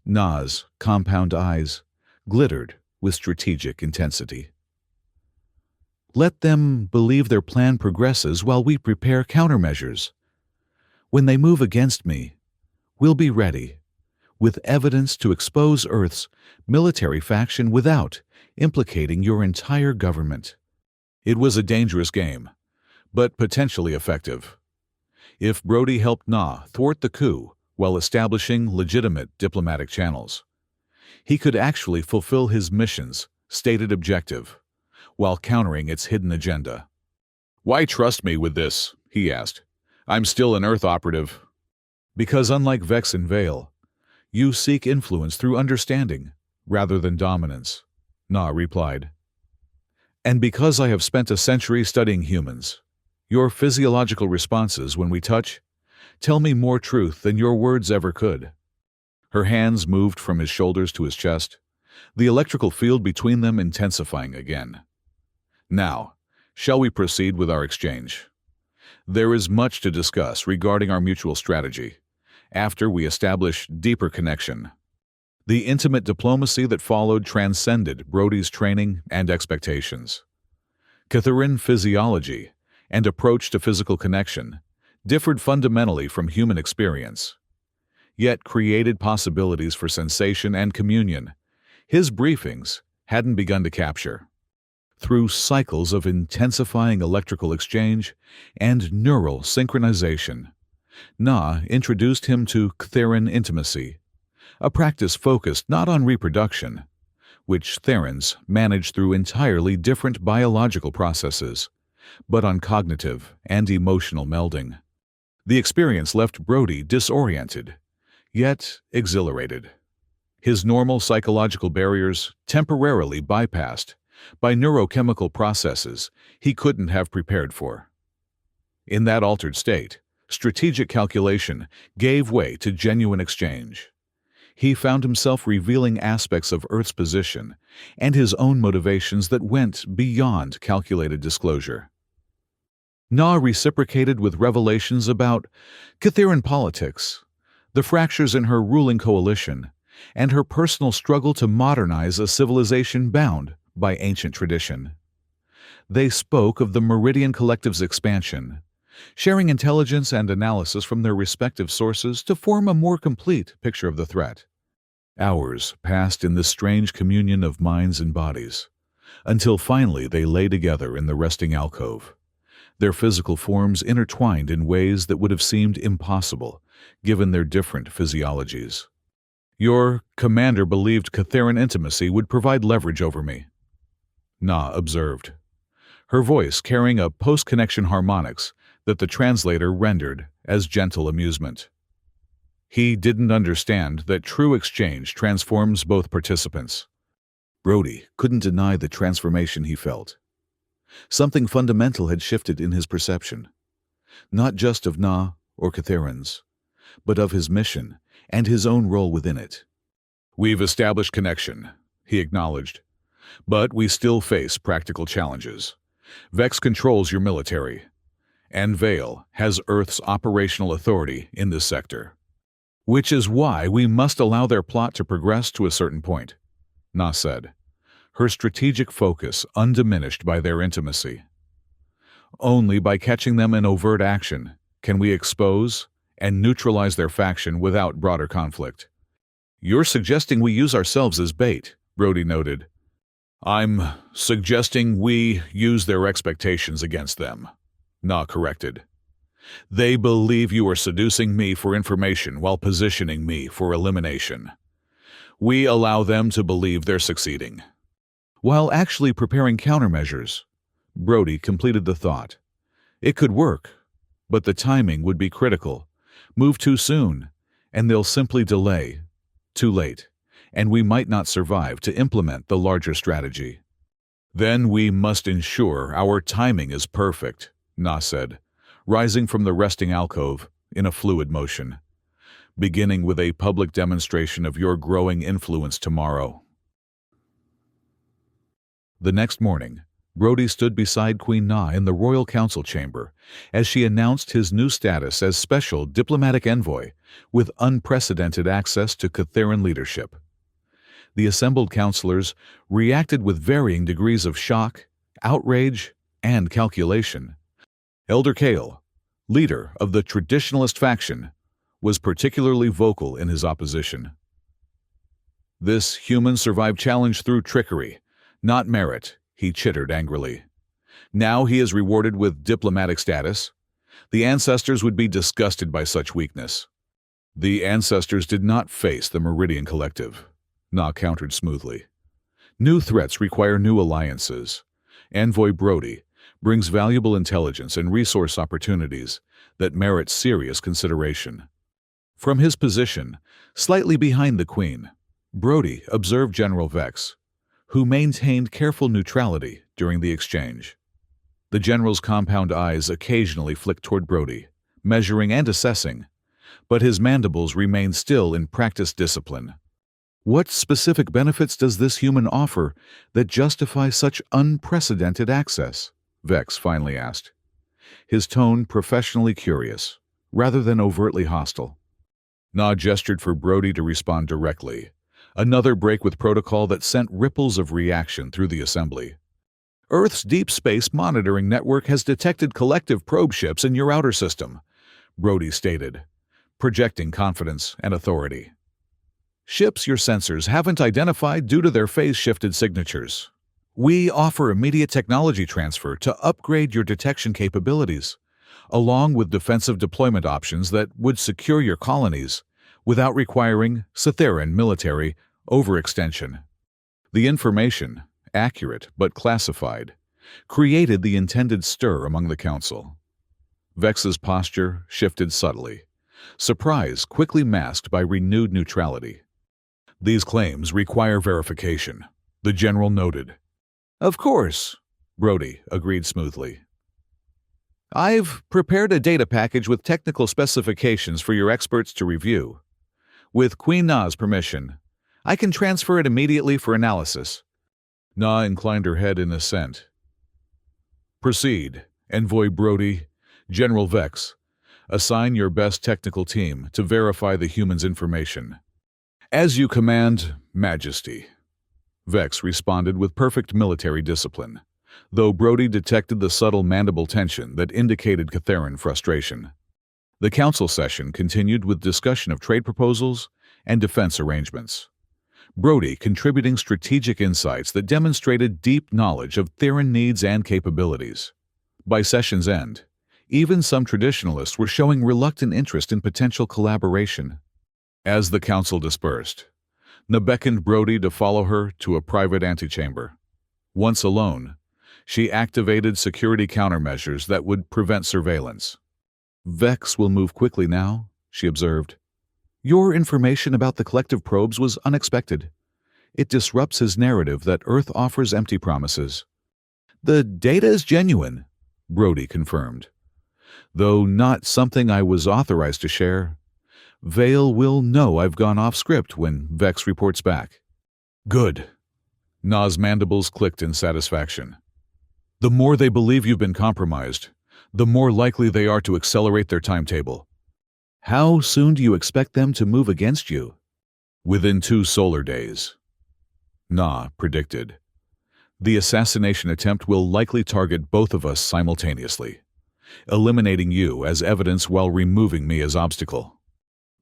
Na's compound eyes glittered with strategic intensity. "Let them believe their plan progresses while we prepare countermeasures. When they move against me, we'll be ready, with evidence to expose Earth's military faction without implicating your entire government." It was a dangerous game, but potentially effective. If Brody helped Na thwart the coup while establishing legitimate diplomatic channels, he could actually fulfill his mission's stated objective while countering its hidden agenda. "Why trust me with this?" he asked. "I'm still an Earth operative." "Because unlike Vex and Vale, you seek influence through understanding rather than dominance," Na replied. "And because I have spent a century studying humans, your physiological responses when we touch tell me more truth than your words ever could." Her hands moved from his shoulders to his chest, the electrical field between them intensifying again. "Now, shall we proceed with our exchange? There is much to discuss regarding our mutual strategy, after we establish deeper connection." The intimate diplomacy that followed transcended Brody's training and expectations. Catharin physiology and approach to physical connection differed fundamentally from human experience, yet created possibilities for sensation and communion his briefings hadn't begun to capture. Through cycles of intensifying electrical exchange and neural synchronization, Na introduced him to Catharin intimacy, a practice focused not on reproduction, which Therans manage through entirely different biological processes, but on cognitive and emotional melding. The experience left Brody disoriented, yet exhilarated. His normal psychological barriers temporarily bypassed by neurochemical processes he couldn't have prepared for. In that altered state, strategic calculation gave way to genuine exchange. He found himself revealing aspects of Earth's position and his own motivations that went beyond calculated disclosure. Na reciprocated with revelations about Catharin politics, the fractures in her ruling coalition, and her personal struggle to modernize a civilization bound by ancient tradition. They spoke of the Meridian Collective's expansion, sharing intelligence and analysis from their respective sources to form a more complete picture of the threat. Hours passed in this strange communion of minds and bodies, until finally they lay together in the resting alcove, their physical forms intertwined in ways that would have seemed impossible given their different physiologies. "Your commander believed Catharin intimacy would provide leverage over me," Na observed, her voice carrying a post-connection harmonics that the translator rendered as gentle amusement. He didn't understand that true exchange transforms both participants. Brody couldn't deny the transformation he felt. Something fundamental had shifted in his perception, not just of Na or Catharin's, but of his mission and his own role within it. "We've established connection," he acknowledged, "but we still face practical challenges. Vex controls your military, and Vale has Earth's operational authority in this sector. Which is why we must allow their plot to progress to a certain point, Na said, her strategic focus undiminished by their intimacy. Only by catching them in overt action can we expose and neutralize their faction without broader conflict. You're suggesting we use ourselves as bait, Brody noted. I'm suggesting we use their expectations against them, Na corrected. They believe you are seducing me for information while positioning me for elimination. We allow them to believe they're succeeding, while actually preparing countermeasures. Brody completed the thought. It could work, but the timing would be critical. Move too soon, and they'll simply delay. Too late, and we might not survive to implement the larger strategy. Then we must ensure our timing is perfect, Na said, rising from the resting alcove in a fluid motion, beginning with a public demonstration of your growing influence tomorrow. The next morning, Brody stood beside Queen Na in the Royal Council chamber as she announced his new status as special diplomatic envoy with unprecedented access to Catheran leadership. The assembled councillors reacted with varying degrees of shock, outrage, and calculation. Elder Kale, leader of the traditionalist faction, was particularly vocal in his opposition. This human survived challenge through trickery, not merit, he chittered angrily. Now he is rewarded with diplomatic status. The ancestors would be disgusted by such weakness. The ancestors did not face the Meridian Collective, Na countered smoothly. New threats require new alliances. Envoy Brody brings valuable intelligence and resource opportunities that merit serious consideration. From his position, slightly behind the Queen, Brody observed General Vex, who maintained careful neutrality during the exchange. The general's compound eyes occasionally flicked toward Brody, measuring and assessing, but his mandibles remained still in practiced discipline. What specific benefits does this human offer that justify such unprecedented access? Vex finally asked, his tone professionally curious, rather than overtly hostile. Na gestured for Brody to respond directly, another break with protocol that sent ripples of reaction through the assembly. Earth's deep space monitoring network has detected collective probe ships in your outer system, Brody stated, projecting confidence and authority. Ships your sensors haven't identified due to their phase-shifted signatures. We offer immediate technology transfer to upgrade your detection capabilities, along with defensive deployment options that would secure your colonies without requiring Catheran military overextension. The information, accurate but classified, created the intended stir among the council. Vex's posture shifted subtly, surprise quickly masked by renewed neutrality. These claims require verification, the general noted. Of course, Brody agreed smoothly. I've prepared a data package with technical specifications for your experts to review. With Queen Na's permission, I can transfer it immediately for analysis. Na inclined her head in assent. Proceed, Envoy Brody, General Vex. Assign your best technical team to verify the human's information. As you command, Majesty. Vex responded with perfect military discipline, though Brody detected the subtle mandible tension that indicated Catheran frustration. The council session continued with discussion of trade proposals and defense arrangements. Brody contributing strategic insights that demonstrated deep knowledge of Theran needs and capabilities. By session's end, even some traditionalists were showing reluctant interest in potential collaboration. As the council dispersed, Na beckoned Brody to follow her to a private antechamber. Once alone, she activated security countermeasures that would prevent surveillance. Vex will move quickly now, she observed. Your information about the collective probes was unexpected. It disrupts his narrative that Earth offers empty promises. The data is genuine, Brody confirmed. Though not something I was authorized to share. Vale will know I've gone off script when Vex reports back. Good. Na's mandibles clicked in satisfaction. The more they believe you've been compromised, the more likely they are to accelerate their timetable. How soon do you expect them to move against you? Within 2 solar days. Na predicted. The assassination attempt will likely target both of us simultaneously, eliminating you as evidence while removing me as obstacle.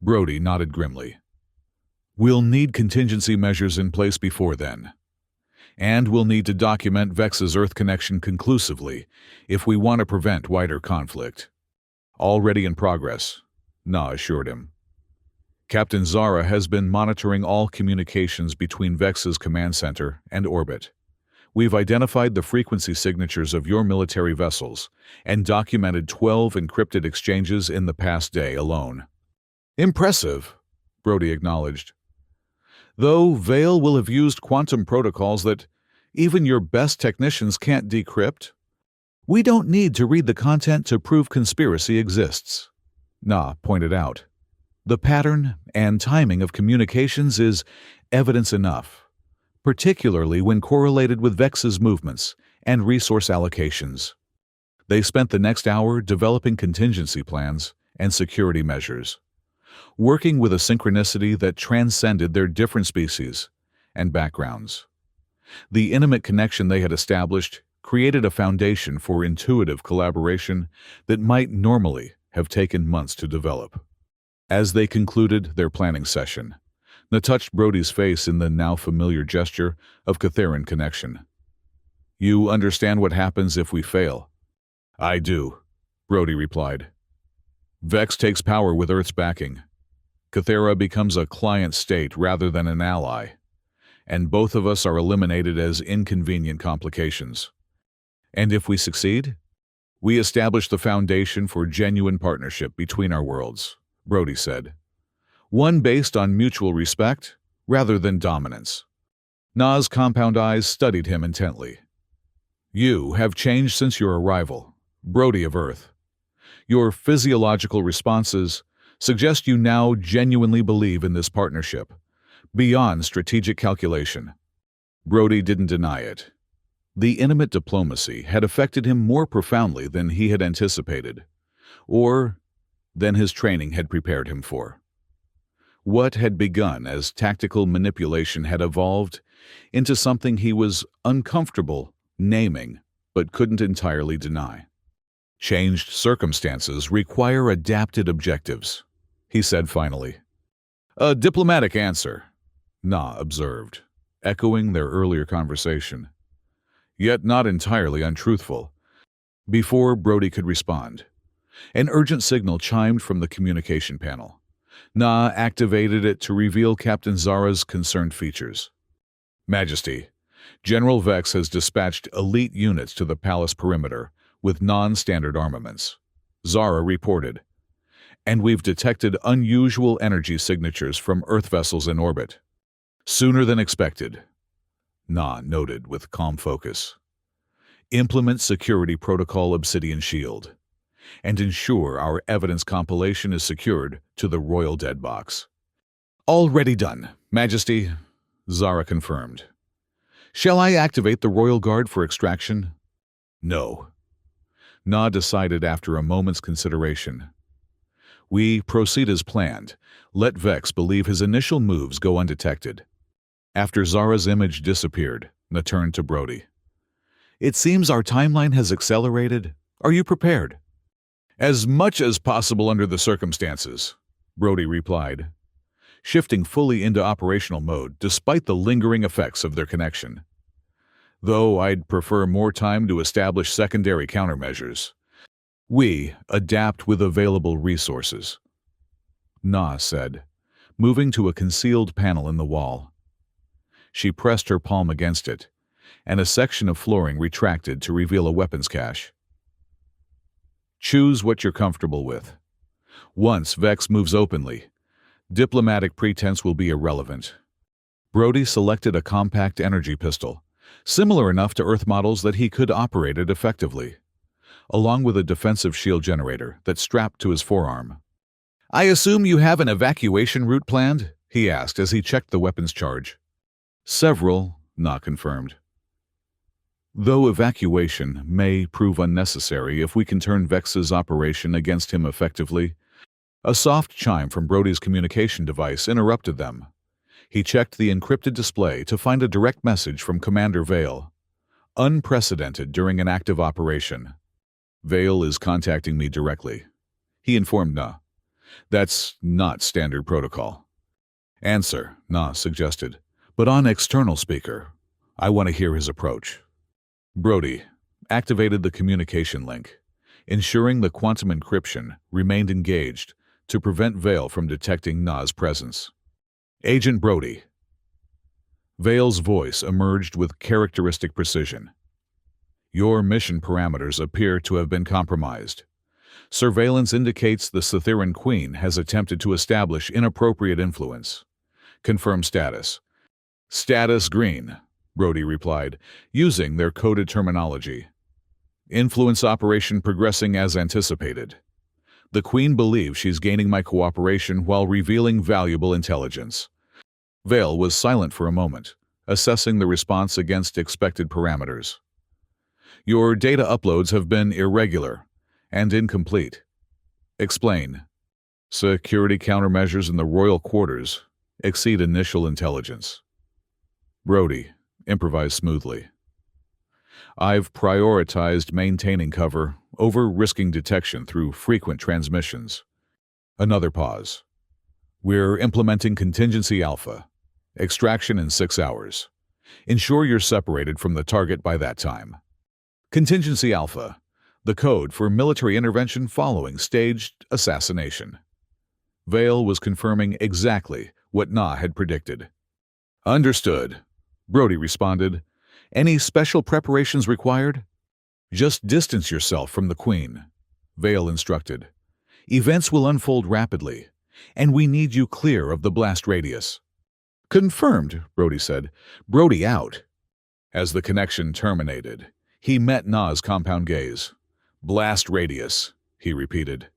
Brody nodded grimly. We'll need contingency measures in place before then. And we'll need to document Vex's Earth connection conclusively if we want to prevent wider conflict. Already in progress, Na assured him. Captain Zara has been monitoring all communications between Vex's command center and orbit. We've identified the frequency signatures of your military vessels and documented 12 encrypted exchanges in the past day alone. Impressive, Brody acknowledged. Though Vale will have used quantum protocols that even your best technicians can't decrypt, we don't need to read the content to prove conspiracy exists, Na pointed out. The pattern and timing of communications is evidence enough, particularly when correlated with Vex's movements and resource allocations. They spent the next hour developing contingency plans and security measures, working with a synchronicity that transcended their different species and backgrounds. The intimate connection they had established created a foundation for intuitive collaboration that might normally have taken months to develop. As they concluded their planning session, Na touched Brody's face in the now familiar gesture of Catheran connection. You understand what happens if we fail? I do, Brody replied. Vex takes power with Earth's backing. Cathera becomes a client state rather than an ally, and both of us are eliminated as inconvenient complications. And if we succeed, we establish the foundation for genuine partnership between our worlds, Brody said. One based on mutual respect rather than dominance. Na's compound eyes studied him intently. You have changed since your arrival, Brody of Earth. Your physiological responses suggest you now genuinely believe in this partnership, beyond strategic calculation. Brody didn't deny it. The intimate diplomacy had affected him more profoundly than he had anticipated, or than his training had prepared him for. What had begun as tactical manipulation had evolved into something he was uncomfortable naming but couldn't entirely deny. Changed circumstances require adapted objectives, he said finally. A diplomatic answer, Na observed, echoing their earlier conversation. Yet not entirely untruthful. Before Brody could respond, an urgent signal chimed from the communication panel. Na activated it to reveal Captain Zara's concerned features. Majesty, General Vex has dispatched elite units to the palace perimeter with non-standard armaments, Zara reported. And we've detected unusual energy signatures from Earth vessels in orbit. Sooner than expected, Na noted with calm focus. Implement security protocol Obsidian Shield, and ensure our evidence compilation is secured to the Royal Dead Box. Already done, Majesty, Zara confirmed. Shall I activate the Royal Guard for extraction? No. Na decided after a moment's consideration. We proceed as planned. Let Vex believe his initial moves go undetected. After Zara's image disappeared, Na turned to Brody. It seems our timeline has accelerated. Are you prepared? As much as possible under the circumstances, Brody replied, shifting fully into operational mode despite the lingering effects of their connection. Though I'd prefer more time to establish secondary countermeasures. We adapt with available resources, Na said, moving to a concealed panel in the wall. She pressed her palm against it, and a section of flooring retracted to reveal a weapons cache. Choose what you're comfortable with. Once Vex moves openly, diplomatic pretense will be irrelevant. Brody selected a compact energy pistol, similar enough to Earth models that he could operate it effectively, along with a defensive shield generator that strapped to his forearm. I assume you have an evacuation route planned? He asked as he checked the weapons charge. Several, Na confirmed. though evacuation may prove unnecessary if we can turn Vex's operation against him effectively. A soft chime from Brody's communication device interrupted them. He checked the encrypted display to find a direct message from Commander Vale. Unprecedented during an active operation. Vale is contacting me directly, he informed Na. That's not standard protocol. Answer, Na suggested, but on external speaker. I want to hear his approach. Brody activated the communication link, ensuring the quantum encryption remained engaged to prevent Vale from detecting Na's presence. Agent Brody. Vale's voice emerged with characteristic precision. Your mission parameters appear to have been compromised. Surveillance indicates the Cytheran Queen has attempted to establish inappropriate influence. Confirm status. Status green, Brody replied, using their coded terminology. Influence operation progressing as anticipated. The Queen believes she's gaining my cooperation while revealing valuable intelligence. Vale was silent for a moment, assessing the response against expected parameters. Your data uploads have been irregular and incomplete. Explain. Security countermeasures in the royal quarters exceed initial intelligence. Brody improvised smoothly. I've prioritized maintaining cover over risking detection through frequent transmissions. Another pause. We're implementing Contingency Alpha. Extraction in 6 hours. Ensure you're separated from the target by that time. Contingency Alpha, the code for military intervention following staged assassination. Vale was confirming exactly what Na had predicted. Understood, Brody responded. Any special preparations required? Just distance yourself from the Queen, Vale instructed. Events will unfold rapidly, and we need you clear of the blast radius. Confirmed, Brody said. Brody out. As the connection terminated, he met Na's compound gaze. Blast radius, he repeated.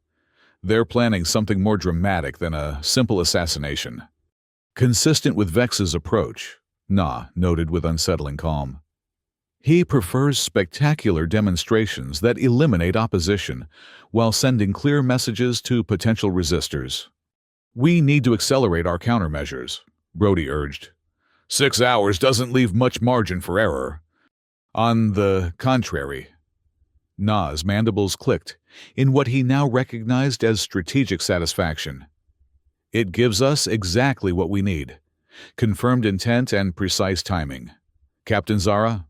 They're planning something more dramatic than a simple assassination. Consistent with Vex's approach, Na noted with unsettling calm. He prefers spectacular demonstrations that eliminate opposition while sending clear messages to potential resistors. We need to accelerate our countermeasures, Brody urged. 6 hours doesn't leave much margin for error. On the contrary. Na's mandibles clicked in what he now recognized as strategic satisfaction. It gives us exactly what we need. Confirmed intent and precise timing. Captain Zara?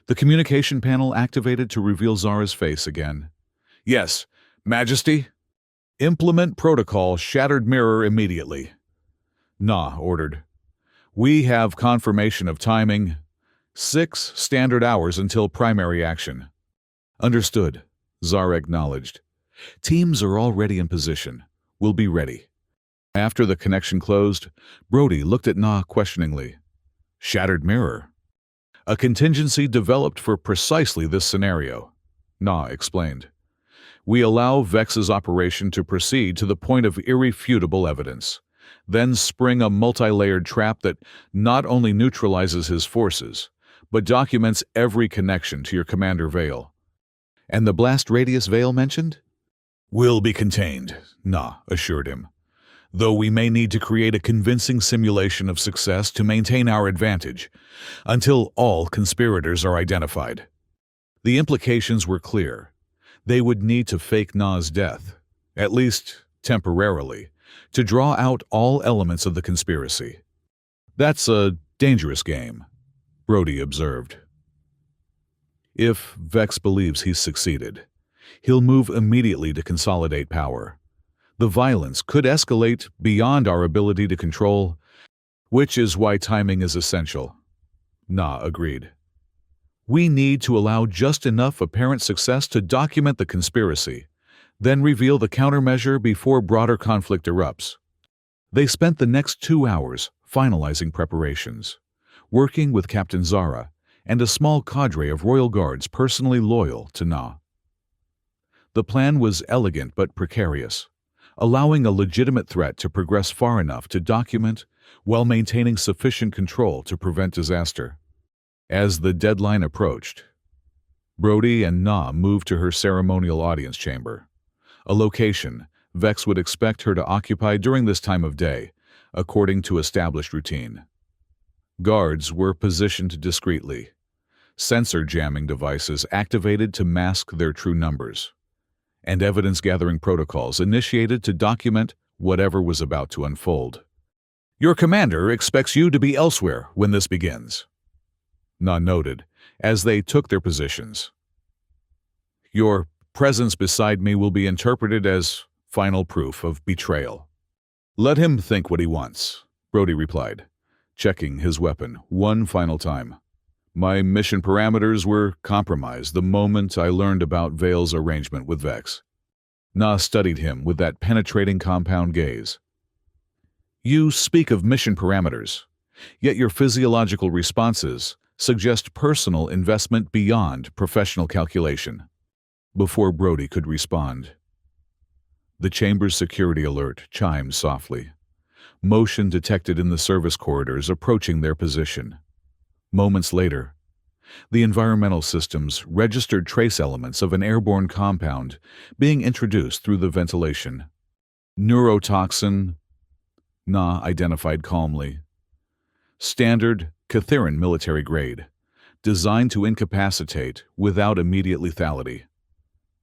The communication panel activated to reveal Zara's face again. Yes, Majesty? Implement protocol Shattered Mirror immediately. Na ordered. We have confirmation of timing. 6 standard hours until primary action. Understood, Zara acknowledged. Teams are already in position. We'll be ready. After the connection closed, Brody looked at Na questioningly. Shattered Mirror? A contingency developed for precisely this scenario, Na explained. We allow Vex's operation to proceed to the point of irrefutable evidence, then spring a multi-layered trap that not only neutralizes his forces, but documents every connection to your Commander Vale. And the blast radius Vale mentioned? Will be contained, Na assured him, though we may need to create a convincing simulation of success to maintain our advantage, until all conspirators are identified. The implications were clear. They would need to fake Na's death, at least temporarily, to draw out all elements of the conspiracy. That's a dangerous game, Brody observed. If Vex believes he's succeeded, he'll move immediately to consolidate power. The violence could escalate beyond our ability to control, which is why timing is essential. Na agreed. We need to allow just enough apparent success to document the conspiracy, then reveal the countermeasure before broader conflict erupts. They spent the next 2 hours finalizing preparations, working with Captain Zara and a small cadre of royal guards personally loyal to Na. The plan was elegant but precarious, allowing a legitimate threat to progress far enough to document while maintaining sufficient control to prevent disaster. As the deadline approached, Brody and Na moved to her ceremonial audience chamber, a location Vex would expect her to occupy during this time of day, according to established routine. Guards were positioned discreetly, sensor jamming devices activated to mask their true numbers, and evidence-gathering protocols initiated to document whatever was about to unfold. "Your commander expects you to be elsewhere when this begins," Na noted as they took their positions. "Your presence beside me will be interpreted as final proof of betrayal." "Let him think what he wants," Brody replied, checking his weapon one final time. "My mission parameters were compromised the moment I learned about Vale's arrangement with Vex." Na studied him with that penetrating compound gaze. "You speak of mission parameters, yet your physiological responses suggest personal investment beyond professional calculation." Before Brody could respond, the chamber's security alert chimed softly. Motion detected in the service corridors approaching their position. Moments later, the environmental systems registered trace elements of an airborne compound being introduced through the ventilation. "Neurotoxin," Na identified calmly. "Standard Catheran military grade, designed to incapacitate without immediate lethality.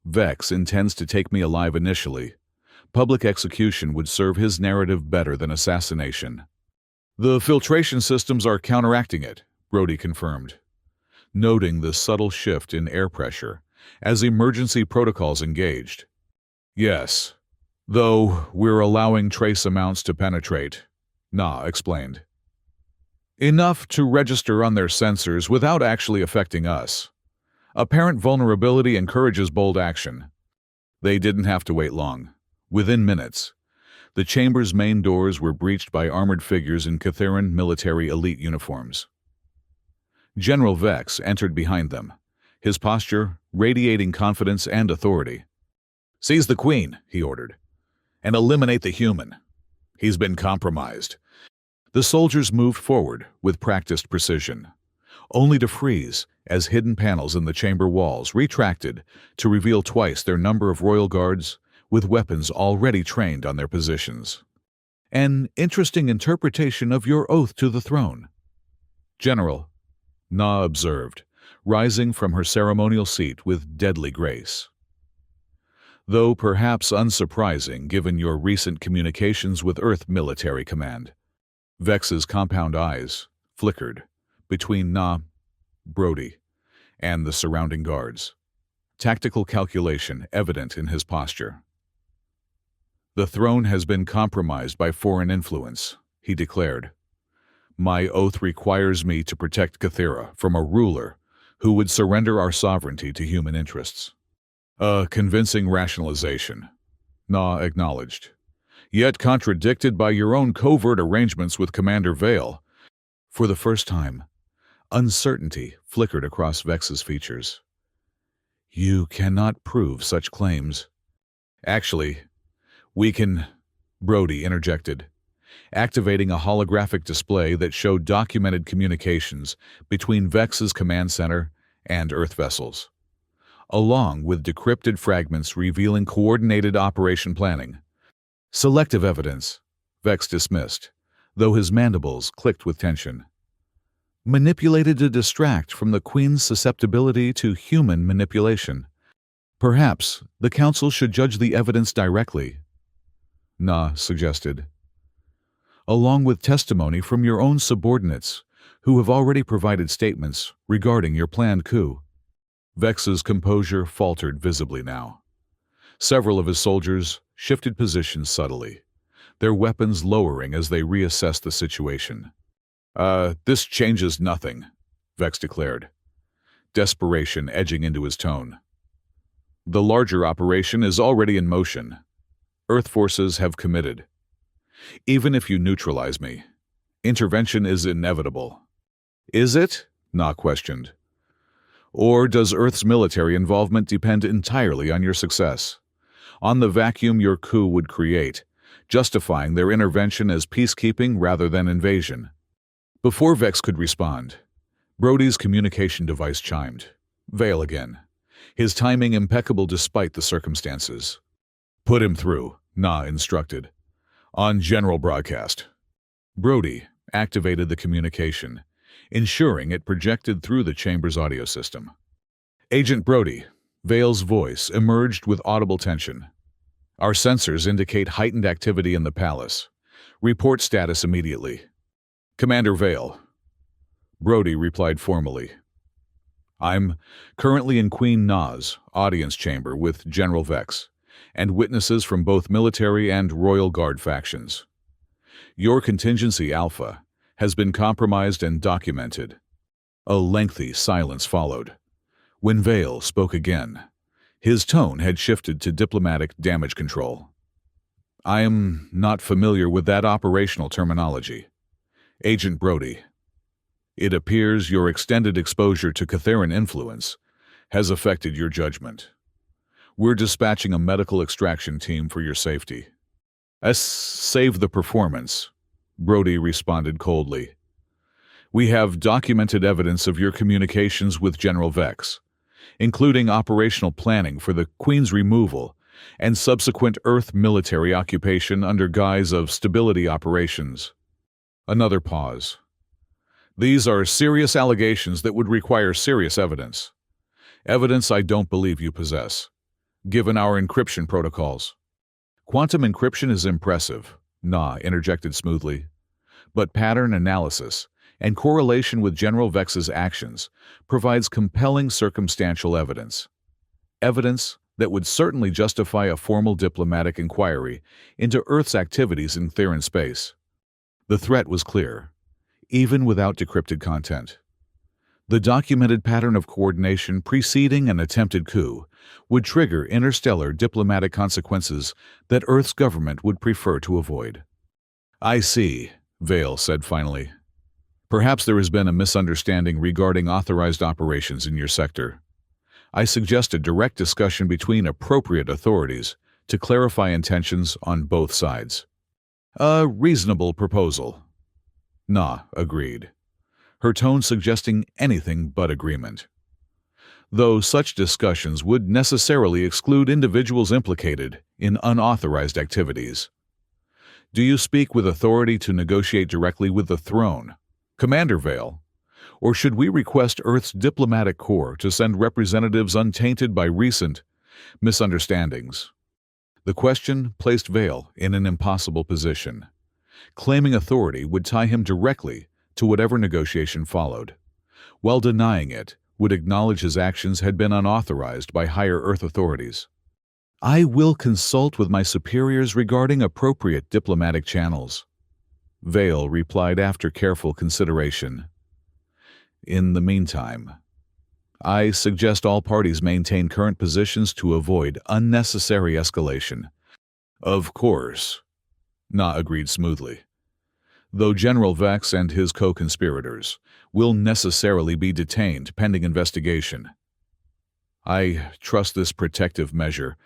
Vex intends to take me alive initially. Public execution would serve his narrative better than assassination." "The filtration systems are counteracting it," Brody confirmed, noting the subtle shift in air pressure as emergency protocols engaged. "Yes, though we're allowing trace amounts to penetrate," Na explained. "Enough to register on their sensors without actually affecting us. Apparent vulnerability encourages bold action." They didn't have to wait long. Within minutes, the chamber's main doors were breached by armored figures in Catheran military elite uniforms. General Vex entered behind them, his posture radiating confidence and authority. "Seize the Queen," he ordered, "and eliminate the human. He's been compromised." The soldiers moved forward with practiced precision, only to freeze as hidden panels in the chamber walls retracted to reveal twice their number of royal guards with weapons already trained on their positions. "An interesting interpretation of your oath to the throne, General," Na observed, rising from her ceremonial seat with deadly grace. "Though perhaps unsurprising given your recent communications with Earth Military Command." Vex's compound eyes flickered between Na, Brody, and the surrounding guards, tactical calculation evident in his posture. "The throne has been compromised by foreign influence," he declared. "My oath requires me to protect Cathera from a ruler who would surrender our sovereignty to human interests." "A convincing rationalization," Na acknowledged, "yet contradicted by your own covert arrangements with Commander Vale." For the first time, uncertainty flickered across Vex's features. "You cannot prove such claims." "Actually, we can," Brody interjected, activating a holographic display that showed documented communications between Vex's command center and Earth vessels, along with decrypted fragments revealing coordinated operation planning. "Selective evidence," Vex dismissed, though his mandibles clicked with tension. "Manipulated to distract from the Queen's susceptibility to human manipulation. Perhaps the Council should judge the evidence directly," Na suggested, "along with testimony from your own subordinates who have already provided statements regarding your planned coup." Vex's composure faltered visibly now. Several of his soldiers shifted positions subtly, their weapons lowering as they reassessed the situation. This changes nothing," Vex declared, desperation edging into his tone. "The larger operation is already in motion. Earth forces have committed. Even if you neutralize me, intervention is inevitable." "Is it?" Na questioned. "Or does Earth's military involvement depend entirely on your success, on the vacuum your coup would create, justifying their intervention as peacekeeping rather than invasion?" Before Vex could respond, Brody's communication device chimed. Vale again. his timing impeccable despite the circumstances. "Put him through," Na instructed. "On general broadcast." Brody activated the communication, ensuring it projected through the chamber's audio system. "Agent Brody," Vale's voice emerged with audible tension. "Our sensors indicate heightened activity in the palace. Report status immediately." "Commander Vale." Brody replied formally. "I'm currently in Queen Na's audience chamber with General Vex and witnesses from both military and Royal Guard factions. Your contingency Alpha has been compromised and documented." A lengthy silence followed. When Vale spoke again, his tone had shifted to diplomatic damage control. "I am not familiar with that operational terminology. Agent Brody, it appears your extended exposure to Catheran influence has affected your judgment. We're dispatching a medical extraction team for your safety." "Save the performance," Brody responded coldly. "We have documented evidence of your communications with General Vex, including operational planning for the Queen's removal and subsequent Earth military occupation under guise of stability operations." Another pause. "These are serious allegations that would require serious evidence. Evidence I don't believe you possess, given our encryption protocols." "Quantum encryption is impressive," Na interjected smoothly. "But pattern analysis and correlation with General Vex's actions provides compelling circumstantial evidence. Evidence that would certainly justify a formal diplomatic inquiry into Earth's activities in Theran space." The threat was clear, even without decrypted content. The documented pattern of coordination preceding an attempted coup would trigger interstellar diplomatic consequences that Earth's government would prefer to avoid. "I see," Vale said finally. "Perhaps there has been a misunderstanding regarding authorized operations in your sector. I suggest a direct discussion between appropriate authorities to clarify intentions on both sides." "A reasonable proposal," Na agreed, her tone suggesting anything but agreement. "Though such discussions would necessarily exclude individuals implicated in unauthorized activities. Do you speak with authority to negotiate directly with the throne, Commander Vale, or should we request Earth's diplomatic corps to send representatives untainted by recent misunderstandings?" The question placed Vale in an impossible position. Claiming authority would tie him directly to whatever negotiation followed, while denying it would acknowledge his actions had been unauthorized by higher Earth authorities. "I will consult with my superiors regarding appropriate diplomatic channels," Vale replied after careful consideration. "In the meantime, I suggest all parties maintain current positions to avoid unnecessary escalation." "Of course," Na agreed smoothly. "Though General Vex and his co-conspirators will necessarily be detained pending investigation. I trust this protective measure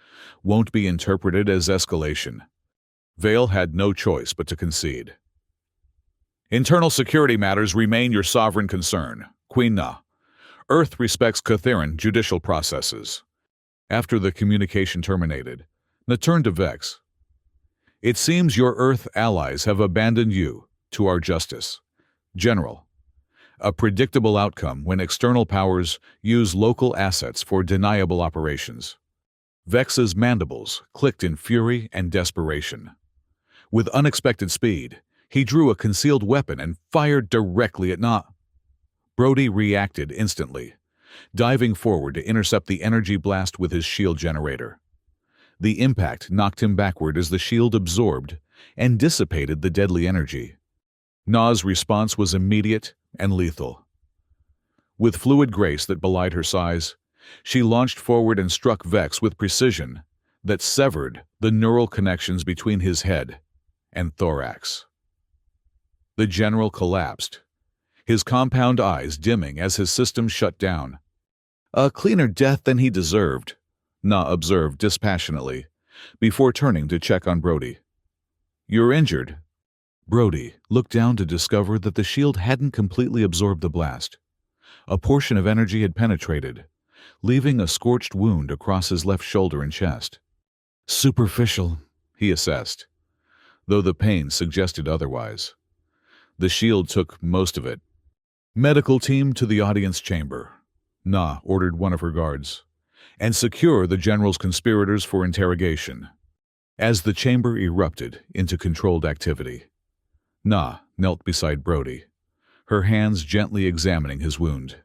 won't be interpreted as escalation." Vale had no choice but to concede. "Internal security matters remain your sovereign concern, Queen Na. Earth respects Catheran judicial processes." After the communication terminated, Na turned to Vex. "It seems your Earth allies have abandoned you to our justice, General. A predictable outcome when external powers use local assets for deniable operations." Vex's mandibles clicked in fury and desperation. With unexpected speed, he drew a concealed weapon and fired directly at Na. Brody reacted instantly, diving forward to intercept the energy blast with his shield generator. The impact knocked him backward as the shield absorbed and dissipated the deadly energy. Na's response was immediate and lethal. With fluid grace that belied her size, she launched forward and struck Vex with precision that severed the neural connections between his head and thorax. The general collapsed, his compound eyes dimming as his system shut down. "A cleaner death than he deserved," Na observed dispassionately, before turning to check on Brody. "You're injured." Brody looked down to discover that the shield hadn't completely absorbed the blast. A portion of energy had penetrated, leaving a scorched wound across his left shoulder and chest. Superficial, he assessed, though the pain suggested otherwise. The shield took most of it. Medical team to the audience chamber. Na ordered one of her guards. And secure the general's conspirators for interrogation. As the chamber erupted into controlled activity, Na knelt beside Brody, her hands gently examining his wound.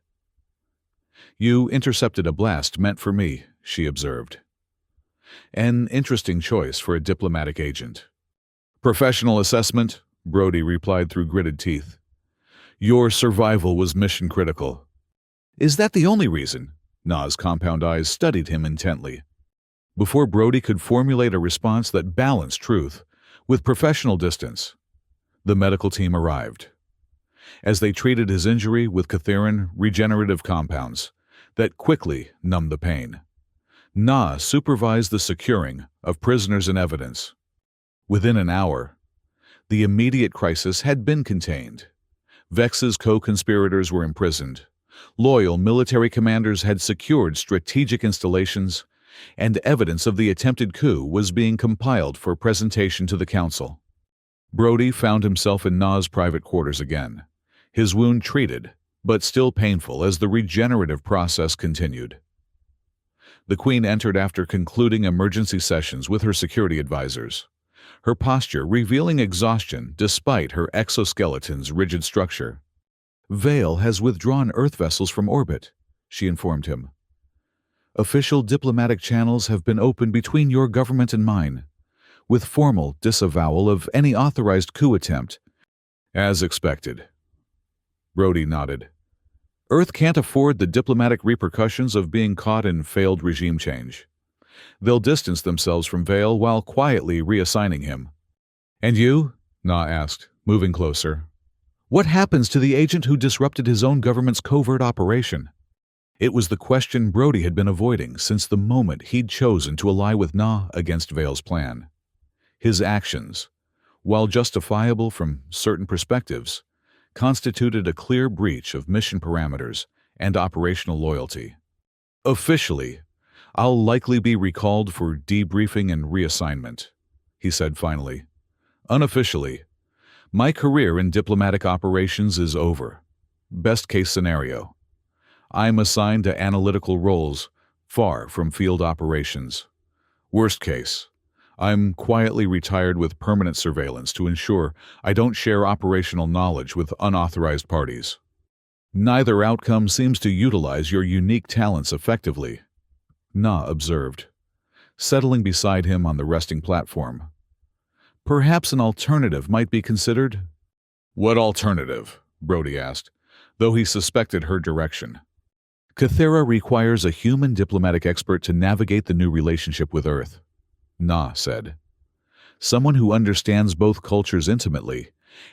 You intercepted a blast meant for me, she observed. An interesting choice for a diplomatic agent. Professional assessment, Brody replied through gritted teeth. Your survival was mission critical. Is that the only reason? Na's compound eyes studied him intently. Before Brody could formulate a response that balanced truth with professional distance, the medical team arrived. As they treated his injury with Catheran regenerative compounds that quickly numbed the pain, Na supervised the securing of prisoners and evidence. Within an hour, the immediate crisis had been contained. Vex's co-conspirators were imprisoned. Loyal military commanders had secured strategic installations, and evidence of the attempted coup was being compiled for presentation to the council. Brody found himself in Na's private quarters again, his wound treated, but still painful as the regenerative process continued. The Queen entered after concluding emergency sessions with her security advisors, her posture revealing exhaustion despite her exoskeleton's rigid structure. Vale has withdrawn Earth vessels from orbit, she informed him. Official diplomatic channels have been opened between your government and mine, with formal disavowal of any authorized coup attempt. As expected. Brody nodded. Earth can't afford the diplomatic repercussions of being caught in failed regime change. They'll distance themselves from Vale while quietly reassigning him. And you? Na asked, moving closer. What happens to the agent who disrupted his own government's covert operation? It was the question Brody had been avoiding since the moment he'd chosen to ally with Na against Vale's plan. His actions, while justifiable from certain perspectives, constituted a clear breach of mission parameters and operational loyalty. Officially, I'll likely be recalled for debriefing and reassignment, he said finally. Unofficially, my career in diplomatic operations is over. Best case scenario. I'm assigned to analytical roles far from field operations. Worst case, I'm quietly retired with permanent surveillance to ensure I don't share operational knowledge with unauthorized parties. Neither outcome seems to utilize your unique talents effectively, Na observed, settling beside him on the resting platform. Perhaps an alternative might be considered? What alternative? Brody asked, though he suspected her direction. Cathera requires a human diplomatic expert to navigate the new relationship with Earth, Na said. Someone who understands both cultures intimately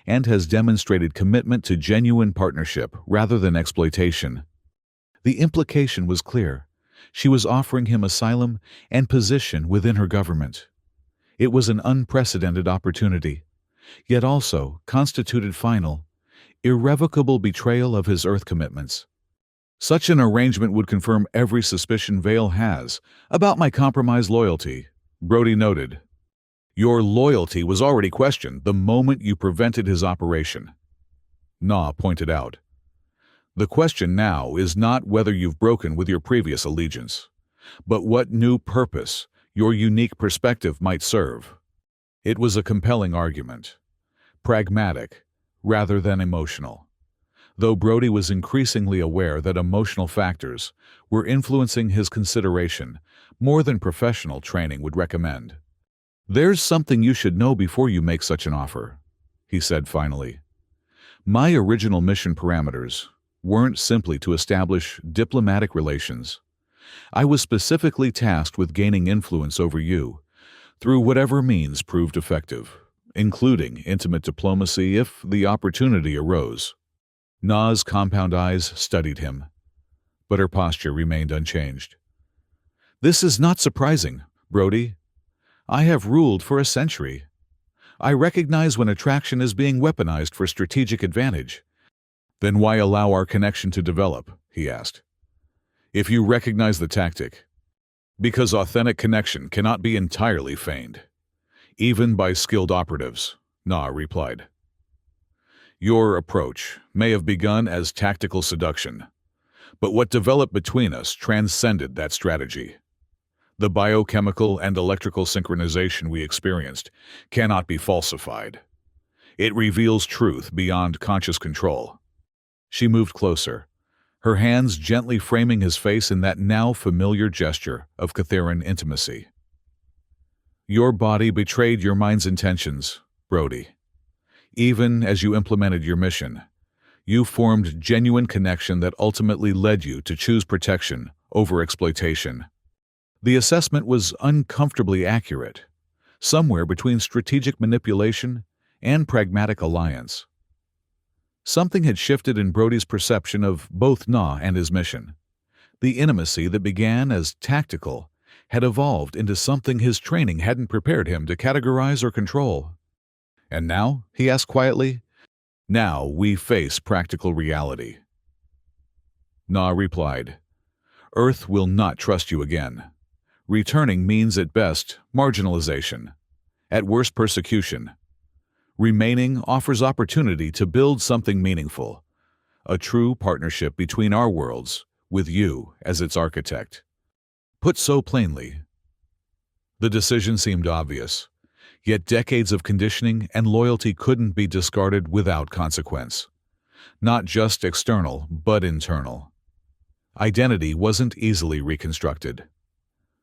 and has demonstrated commitment to genuine partnership rather than exploitation. The implication was clear. She was offering him asylum and position within her government. It was an unprecedented opportunity, yet also constituted final, irrevocable betrayal of his Earth commitments. Such an arrangement would confirm every suspicion Vale has about my compromised loyalty, Brody noted. Your loyalty was already questioned the moment you prevented his operation, Na pointed out. The question now is not whether you've broken with your previous allegiance, but what new purpose your unique perspective might serve. It was a compelling argument, pragmatic rather than emotional, though Brody was increasingly aware that emotional factors were influencing his consideration more than professional training would recommend. There's something you should know before you make such an offer, he said finally. My original mission parameters weren't simply to establish diplomatic relations. I was specifically tasked with gaining influence over you through whatever means proved effective, including intimate diplomacy if the opportunity arose. Na's compound eyes studied him, but her posture remained unchanged. This is not surprising, Brody. I have ruled for a century. I recognize when attraction is being weaponized for strategic advantage. Then why allow our connection to develop? He asked. If you recognize the tactic, because authentic connection cannot be entirely feigned, even by skilled operatives, Na replied. Your approach may have begun as tactical seduction, but what developed between us transcended that strategy. The biochemical and electrical synchronization we experienced cannot be falsified. It reveals truth beyond conscious control. She moved closer, her hands gently framing his face in that now familiar gesture of Catheran intimacy. Your body betrayed your mind's intentions, Brody. Even as you implemented your mission, you formed genuine connection that ultimately led you to choose protection over exploitation. The assessment was uncomfortably accurate, somewhere between strategic manipulation and pragmatic alliance. Something had shifted in Brody's perception of both Na and his mission. The intimacy that began as tactical had evolved into something his training hadn't prepared him to categorize or control. And now, he asked quietly, now we face practical reality. Na replied, Earth will not trust you again. Returning means at best marginalization, at worst persecution. Remaining offers opportunity to build something meaningful, a true partnership between our worlds, with you as its architect. Put so plainly, the decision seemed obvious, yet decades of conditioning and loyalty couldn't be discarded without consequence. Not just external, but internal. Identity wasn't easily reconstructed,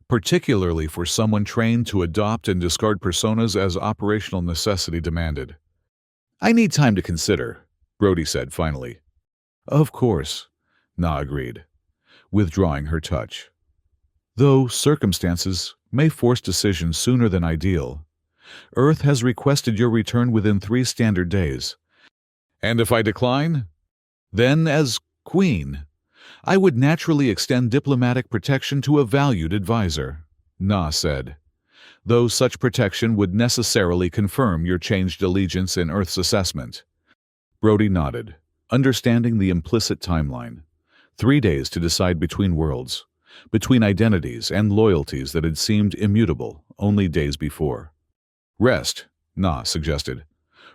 particularly for someone trained to adopt and discard personas as operational necessity demanded. I need time to consider, Brody said finally. Of course, Na agreed, withdrawing her touch. Though circumstances may force decisions sooner than ideal, Earth has requested your return within 3 standard days. And if I decline? Then, as Queen, I would naturally extend diplomatic protection to a valued advisor, Na said, though such protection would necessarily confirm your changed allegiance in Earth's assessment. Brody nodded, understanding the implicit timeline. 3 days to decide between worlds, between identities and loyalties that had seemed immutable only days before. Rest, Na suggested,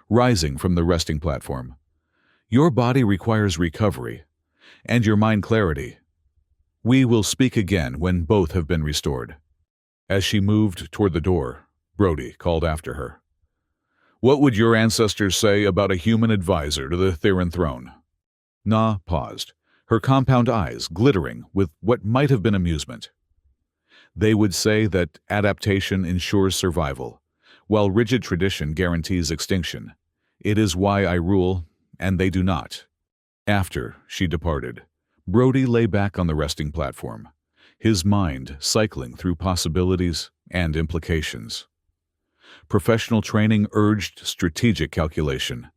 rising from the resting platform. Your body requires recovery, and your mind clarity. We will speak again when both have been restored. As she moved toward the door, Brody called after her. What would your ancestors say about a human advisor to the Theran throne? Na paused, her compound eyes glittering with what might have been amusement. They would say that adaptation ensures survival, while rigid tradition guarantees extinction. It is why I rule, and they do not. After she departed, Brody lay back on the resting platform, his mind cycling through possibilities and implications. Professional training urged strategic calculation,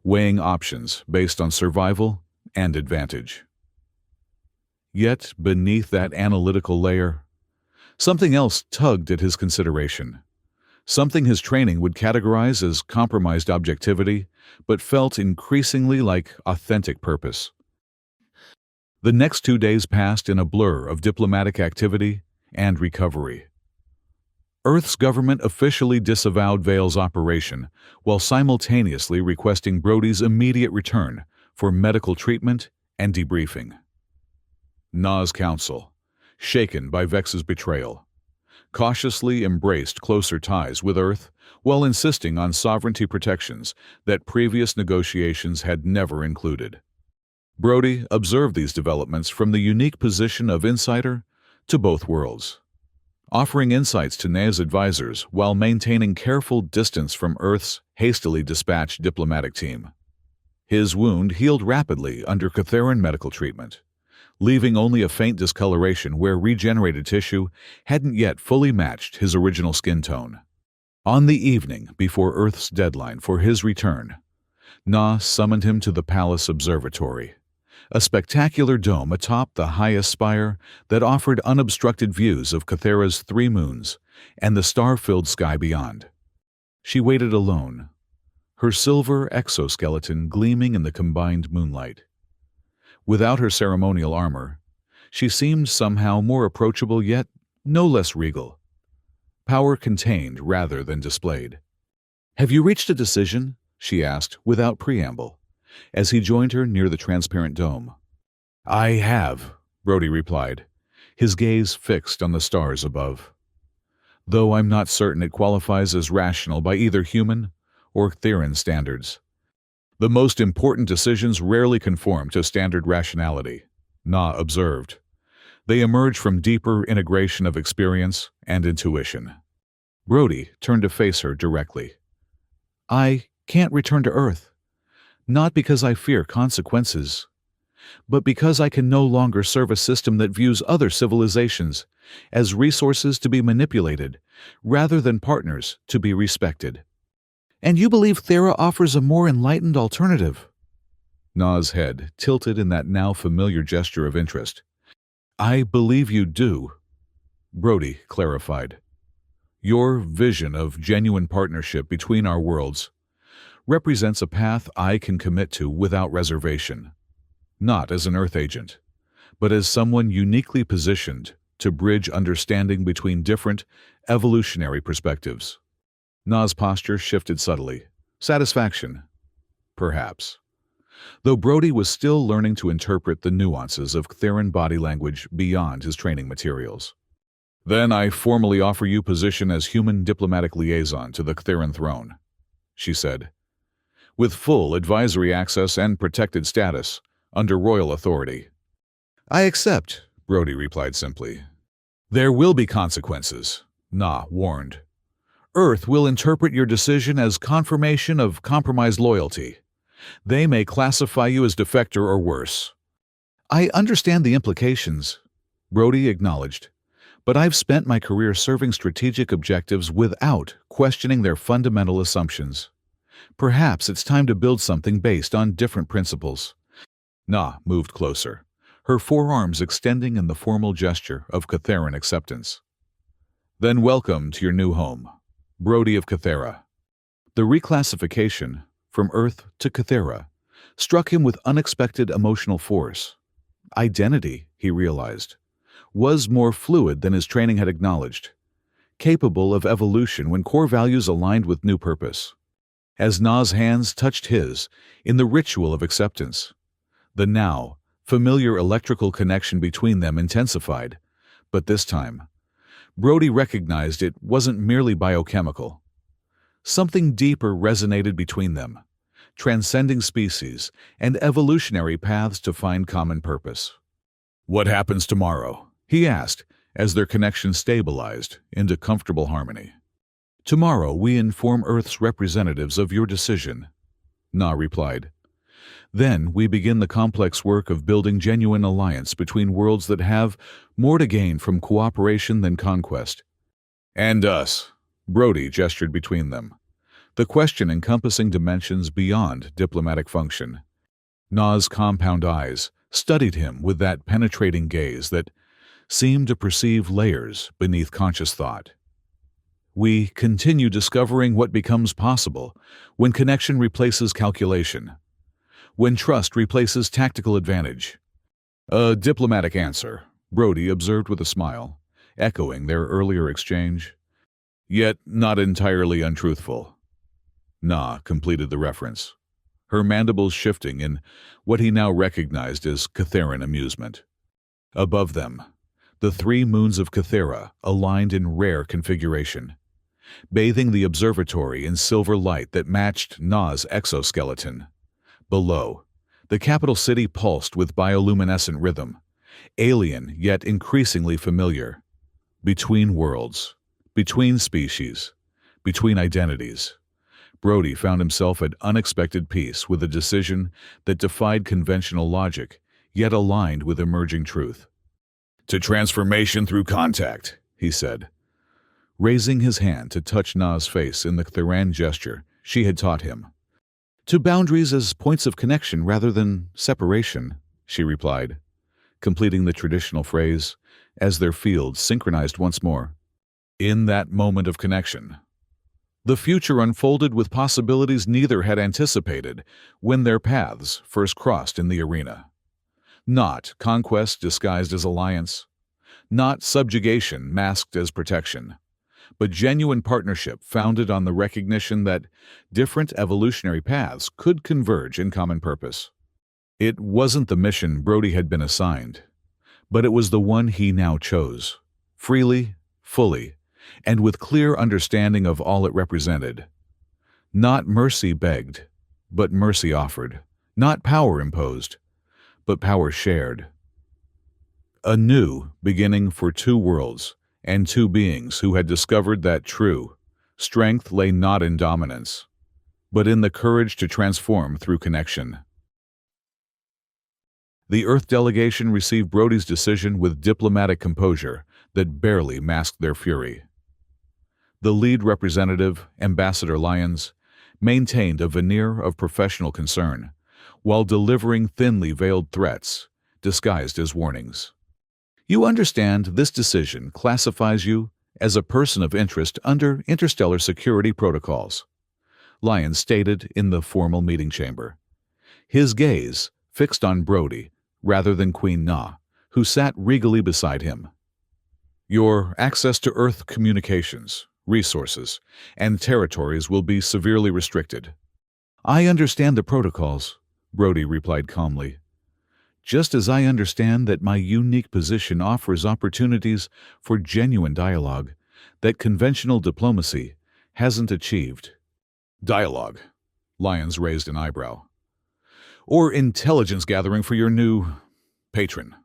weighing options based on survival and advantage. Yet, beneath that analytical layer, something else tugged at his consideration. Something his training would categorize as compromised objectivity, but felt increasingly like authentic purpose. The next 2 days passed in a blur of diplomatic activity and recovery. Earth's government officially disavowed Vale's operation while simultaneously requesting Brody's immediate return for medical treatment and debriefing. Na's council, shaken by Vex's betrayal, cautiously embraced closer ties with Earth while insisting on sovereignty protections that previous negotiations had never included. Brody observed these developments from the unique position of insider to both worlds, offering insights to Na's advisors while maintaining careful distance from Earth's hastily dispatched diplomatic team. His wound healed rapidly under Catheran medical treatment, leaving only a faint discoloration where regenerated tissue hadn't yet fully matched his original skin tone. On the evening before Earth's deadline for his return, Na summoned him to the Palace Observatory, a spectacular dome atop the highest spire that offered unobstructed views of Cathera's 3 moons and the star-filled sky beyond. She waited alone, her silver exoskeleton gleaming in the combined moonlight. Without her ceremonial armor, She seemed somehow more approachable, yet no less regal. Power contained rather than displayed. "Have you reached a decision?" she asked, without preamble, as he joined her near the transparent dome. "I have," Brody replied, his gaze fixed on the stars above. "Though I'm not certain it qualifies as rational by either human or Theran standards. The most important decisions rarely conform to standard rationality," Na observed. "They emerge from deeper integration of experience and intuition." Brody turned to face her directly. "I can't return to Earth, not because I fear consequences, but because I can no longer serve a system that views other civilizations as resources to be manipulated rather than partners to be respected." "And you believe Thera offers a more enlightened alternative?" Na's head tilted in that now familiar gesture of interest. "I believe you do," Brody clarified. "Your vision of genuine partnership between our worlds represents a path I can commit to without reservation, not as an Earth agent, but as someone uniquely positioned to bridge understanding between different evolutionary perspectives." Na's posture shifted subtly. Satisfaction, perhaps. Though Brody was still learning to interpret the nuances of Theran body language beyond his training materials. "Then I formally offer you position as human diplomatic liaison to the Theran throne," she said, "with full advisory access and protected status under royal authority." "I accept," Brody replied simply. "There will be consequences," Na warned. "Earth will interpret your decision as confirmation of compromised loyalty. They may classify you as defector or worse." "I understand the implications," Brody acknowledged, "but I've spent my career serving strategic objectives without questioning their fundamental assumptions. Perhaps it's time to build something based on different principles." Na moved closer, her forearms extending in the formal gesture of Catheran acceptance. "Then welcome to your new home, Brody of Cathera." The reclassification from Earth to Cathera struck him with unexpected emotional force. Identity, he realized, was more fluid than his training had acknowledged, capable of evolution when core values aligned with new purpose. As Na's hands touched his in the ritual of acceptance, the now familiar electrical connection between them intensified, but this time, Brody recognized it wasn't merely biochemical. Something deeper resonated between them, transcending species and evolutionary paths to find common purpose. "What happens tomorrow?" he asked, as their connection stabilized into comfortable harmony. "Tomorrow we inform Earth's representatives of your decision," Na replied. "Then we begin the complex work of building genuine alliance between worlds that have more to gain from cooperation than conquest." "And us," Brody gestured between them, the question encompassing dimensions beyond diplomatic function. Na's compound eyes studied him with that penetrating gaze that seemed to perceive layers beneath conscious thought. "We continue discovering what becomes possible when connection replaces calculation, when trust replaces tactical advantage." "A diplomatic answer," Brody observed with a smile, echoing their earlier exchange. "Yet not entirely untruthful." Na completed the reference, her mandibles shifting in what he now recognized as Catheran amusement. Above them, the 3 moons of Cathera aligned in rare configuration, bathing the observatory in silver light that matched Na's exoskeleton. Below, the capital city pulsed with bioluminescent rhythm, alien yet increasingly familiar. Between worlds, between species, between identities, Brody found himself at unexpected peace with a decision that defied conventional logic, yet aligned with emerging truth. "To transformation through contact," he said, raising his hand to touch Na's face in the Theran gesture she had taught him. "To boundaries as points of connection rather than separation," she replied, completing the traditional phrase as their fields synchronized once more. In that moment of connection, the future unfolded with possibilities neither had anticipated when their paths first crossed in the arena. Not conquest disguised as alliance, not subjugation masked as protection, but genuine partnership founded on the recognition that different evolutionary paths could converge in common purpose. It wasn't the mission Brody had been assigned, but it was the one he now chose, freely, fully, and with clear understanding of all it represented. Not mercy begged, but mercy offered. Not power imposed, but power shared. A new beginning for two worlds and two beings who had discovered that true strength lay not in dominance, but in the courage to transform through connection. The Earth delegation received Brody's decision with diplomatic composure that barely masked their fury. The lead representative, Ambassador Lyons, maintained a veneer of professional concern, while delivering thinly veiled threats, disguised as warnings. You understand this decision classifies you as a person of interest under interstellar security protocols, Lyons stated in the formal meeting chamber, his gaze fixed on Brody rather than Queen Na, who sat regally beside him. Your access to Earth communications, resources, and territories will be severely restricted. I understand the protocols, Brody replied calmly. Just as I understand that my unique position offers opportunities for genuine dialogue that conventional diplomacy hasn't achieved. Dialogue, Lyons raised an eyebrow. Or intelligence gathering for your new patron.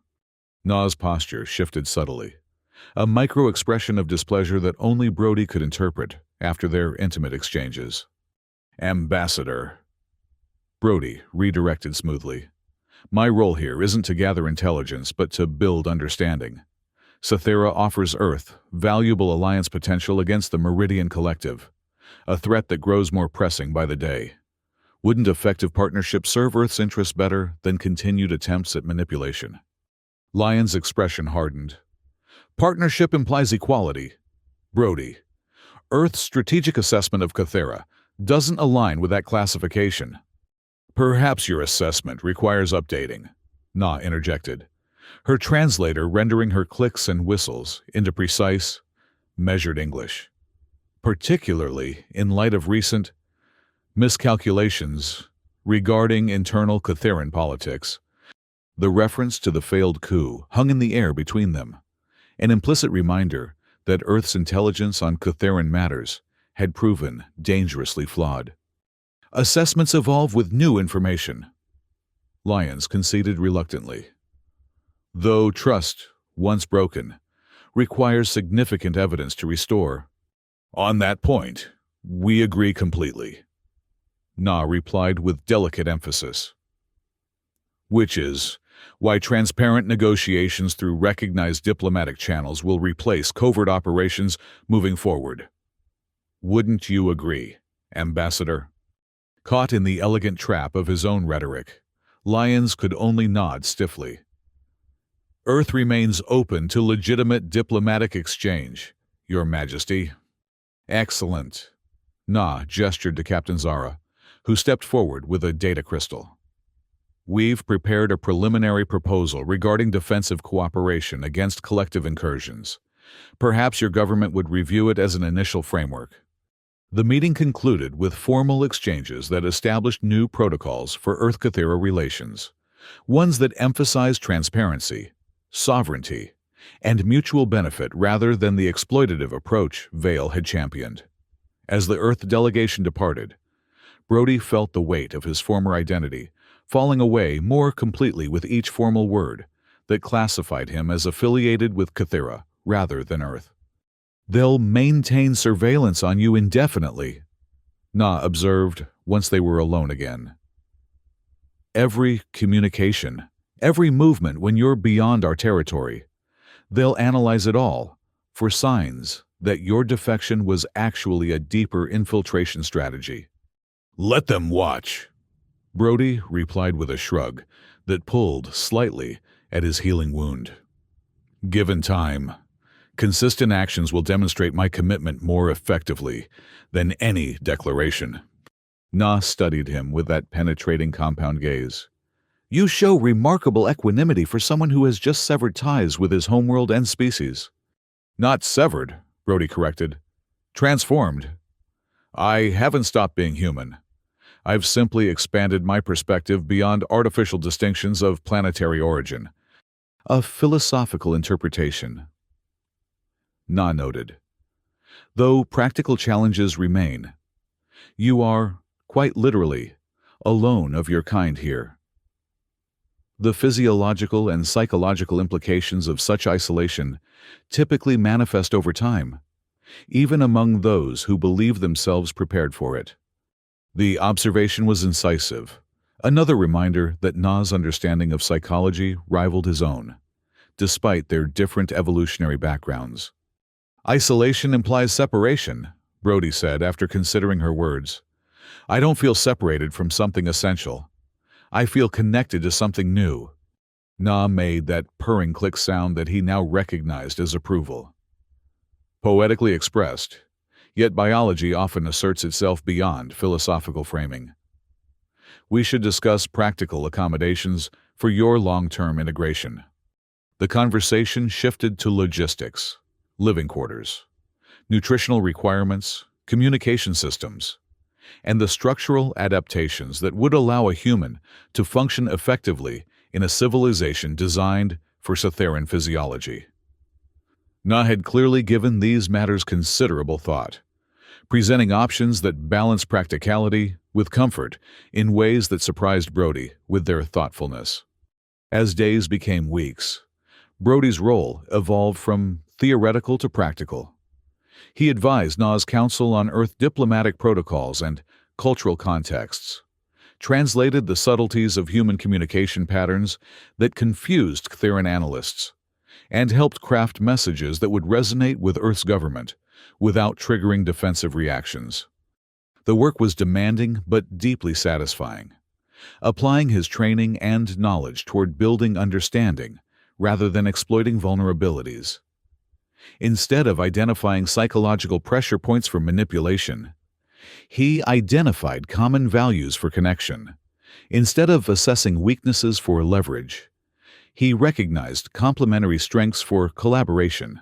Na's posture shifted subtly, a micro-expression of displeasure that only Brody could interpret after their intimate exchanges. Ambassador. Brody redirected smoothly. My role here isn't to gather intelligence, but to build understanding. Cythera offers Earth valuable alliance potential against the Meridian Collective, a threat that grows more pressing by the day. Wouldn't effective partnership serve Earth's interests better than continued attempts at manipulation? Lyon's expression hardened. Partnership implies equality. Brody, Earth's strategic assessment of Cythera doesn't align with that classification. Perhaps your assessment requires updating, Na interjected, her translator rendering her clicks and whistles into precise, measured English. Particularly in light of recent miscalculations regarding internal Cytheran politics. The reference to the failed coup hung in the air between them, an implicit reminder that Earth's intelligence on Cytheran matters had proven dangerously flawed. Assessments evolve with new information, Lyons conceded reluctantly. Though trust, once broken, requires significant evidence to restore. On that point, we agree completely, Na replied with delicate emphasis. Which is why transparent negotiations through recognized diplomatic channels will replace covert operations moving forward. Wouldn't you agree, Ambassador? Caught in the elegant trap of his own rhetoric, Lyons could only nod stiffly. Earth remains open to legitimate diplomatic exchange, Your Majesty. Excellent. Na gestured to Captain Zara, who stepped forward with a data crystal. We've prepared a preliminary proposal regarding defensive cooperation against collective incursions. Perhaps your government would review it as an initial framework. The meeting concluded with formal exchanges that established new protocols for Earth-Cythera relations, ones that emphasized transparency, sovereignty, and mutual benefit rather than the exploitative approach Vale had championed. As the Earth delegation departed, Brody felt the weight of his former identity falling away more completely with each formal word that classified him as affiliated with Cythera rather than Earth. They'll maintain surveillance on you indefinitely, Na observed once they were alone again. Every communication, every movement when you're beyond our territory, they'll analyze it all for signs that your defection was actually a deeper infiltration strategy. Let them watch, Brody replied with a shrug that pulled slightly at his healing wound. Given time, consistent actions will demonstrate my commitment more effectively than any declaration. Na studied him with that penetrating compound gaze. You show remarkable equanimity for someone who has just severed ties with his homeworld and species. Not severed, Brody corrected. Transformed. I haven't stopped being human. I've simply expanded my perspective beyond artificial distinctions of planetary origin. A philosophical interpretation. Na noted. Though practical challenges remain, you are, quite literally, alone of your kind here. The physiological and psychological implications of such isolation typically manifest over time, even among those who believe themselves prepared for it. The observation was incisive, another reminder that Na's understanding of psychology rivaled his own, despite their different evolutionary backgrounds. Isolation implies separation, Brody said after considering her words. I don't feel separated from something essential. I feel connected to something new. Na made that purring click sound that he now recognized as approval. Poetically expressed, yet biology often asserts itself beyond philosophical framing. We should discuss practical accommodations for your long-term integration. The conversation shifted to logistics, living quarters, nutritional requirements, communication systems, and the structural adaptations that would allow a human to function effectively in a civilization designed for Cytheran physiology. Na had clearly given these matters considerable thought, presenting options that balance practicality with comfort in ways that surprised Brody with their thoughtfulness. As days became weeks, Brody's role evolved from theoretical to practical. He advised Na's council on Earth diplomatic protocols and cultural contexts, translated the subtleties of human communication patterns that confused Cytheran analysts, and helped craft messages that would resonate with Earth's government without triggering defensive reactions. The work was demanding but deeply satisfying, applying his training and knowledge toward building understanding rather than exploiting vulnerabilities. Instead of identifying psychological pressure points for manipulation, he identified common values for connection. Instead of assessing weaknesses for leverage, he recognized complementary strengths for collaboration.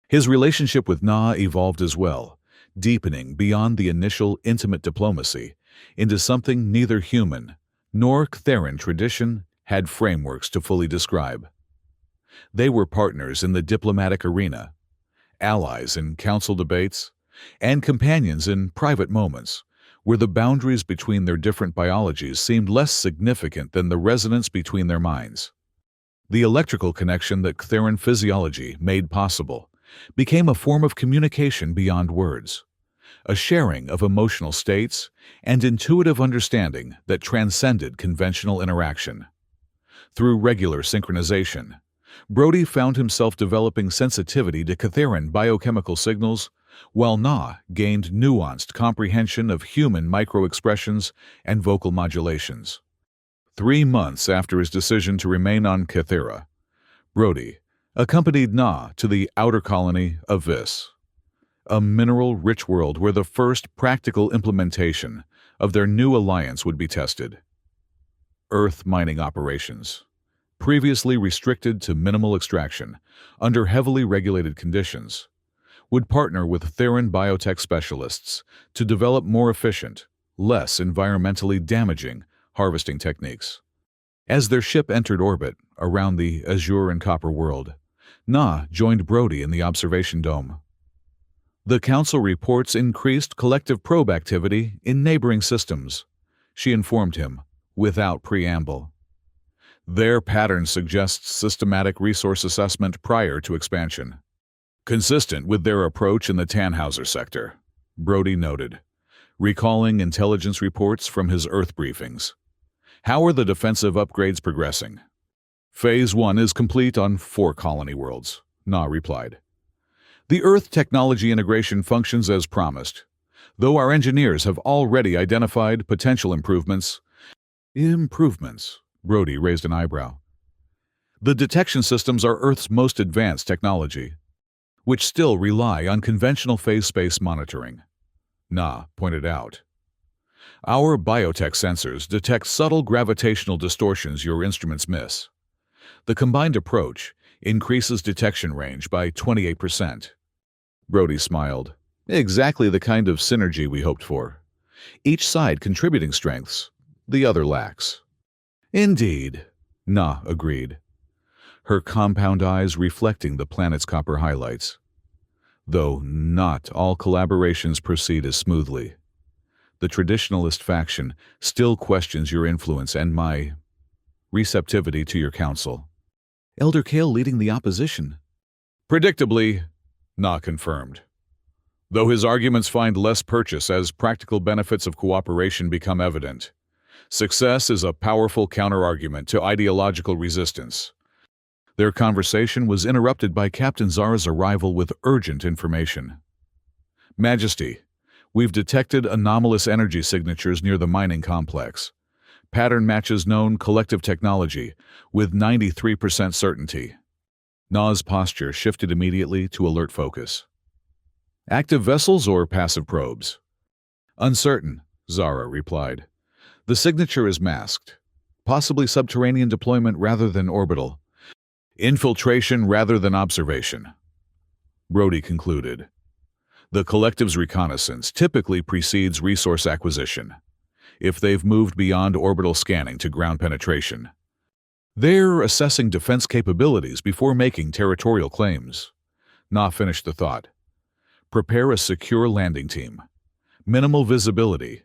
His relationship with Na evolved as well, deepening beyond the initial intimate diplomacy into something neither human nor Cytheran tradition had frameworks to fully describe. They were partners in the diplomatic arena, allies in council debates, and companions in private moments, where the boundaries between their different biologies seemed less significant than the resonance between their minds. The electrical connection that Cytheran physiology made possible became a form of communication beyond words, a sharing of emotional states and intuitive understanding that transcended conventional interaction. Through regular synchronization, Brody found himself developing sensitivity to Cytheran biochemical signals, while Na gained nuanced comprehension of human microexpressions and vocal modulations. 3 months after his decision to remain on Cythera, Brody accompanied Na to the outer colony of Vis, a mineral-rich world where the first practical implementation of their new alliance would be tested. Earth mining operations, previously restricted to minimal extraction under heavily regulated conditions, would partner with Cytheran biotech specialists to develop more efficient, less environmentally damaging harvesting techniques. As their ship entered orbit around the azure and copper world, Na joined Brody in the observation dome. The Council reports increased collective probe activity in neighboring systems, she informed him, without preamble. Their pattern suggests systematic resource assessment prior to expansion. Consistent with their approach in the Tannhauser sector, Brody noted, recalling intelligence reports from his Earth briefings. How are the defensive upgrades progressing? Phase 1 is complete on 4 colony worlds, Na replied. The Earth technology integration functions as promised, though our engineers have already identified potential improvements. Improvements? Brody raised an eyebrow. The detection systems are Earth's most advanced technology, which still rely on conventional phase space monitoring, Na pointed out. Our biotech sensors detect subtle gravitational distortions your instruments miss. The combined approach increases detection range by 28%. Brody smiled. Exactly the kind of synergy we hoped for. Each side contributing strengths, the other lacks. Indeed, Na agreed, her compound eyes reflecting the planet's copper highlights. Though not all collaborations proceed as smoothly. The traditionalist faction still questions your influence and my receptivity to your counsel. Elder Kale leading the opposition. Predictably, Na confirmed. Though his arguments find less purchase as practical benefits of cooperation become evident. Success is a powerful counterargument to ideological resistance. Their conversation was interrupted by Captain Zara's arrival with urgent information. Majesty, we've detected anomalous energy signatures near the mining complex. Pattern matches known collective technology with 93% certainty. Na's posture shifted immediately to alert focus. Active vessels or passive probes? Uncertain, Zara replied. The signature is masked. Possibly subterranean deployment rather than orbital. Infiltration rather than observation. Brody concluded. The collective's reconnaissance typically precedes resource acquisition. If they've moved beyond orbital scanning to ground penetration, they're assessing defense capabilities before making territorial claims. Na finished the thought. Prepare a secure landing team. Minimal visibility.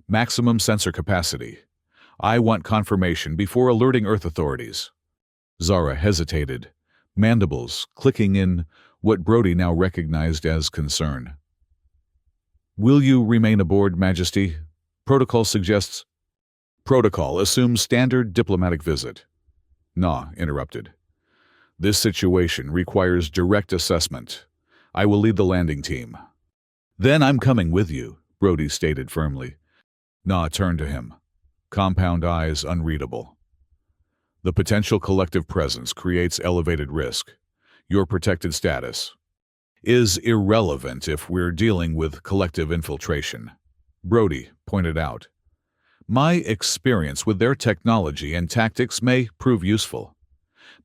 Maximum sensor capacity. I want confirmation before alerting Earth authorities. Zara hesitated, mandibles clicking in what Brody now recognized as concern. Will you remain aboard, Majesty? Protocol suggests. Protocol assumes standard diplomatic visit. Na interrupted. This situation requires direct assessment. I will lead the landing team. Then I'm coming with you, Brody stated firmly. Na turned to him, compound eyes unreadable. The potential collective presence creates elevated risk. Your protected status is irrelevant if we're dealing with collective infiltration, Brody pointed out. My experience with their technology and tactics may prove useful.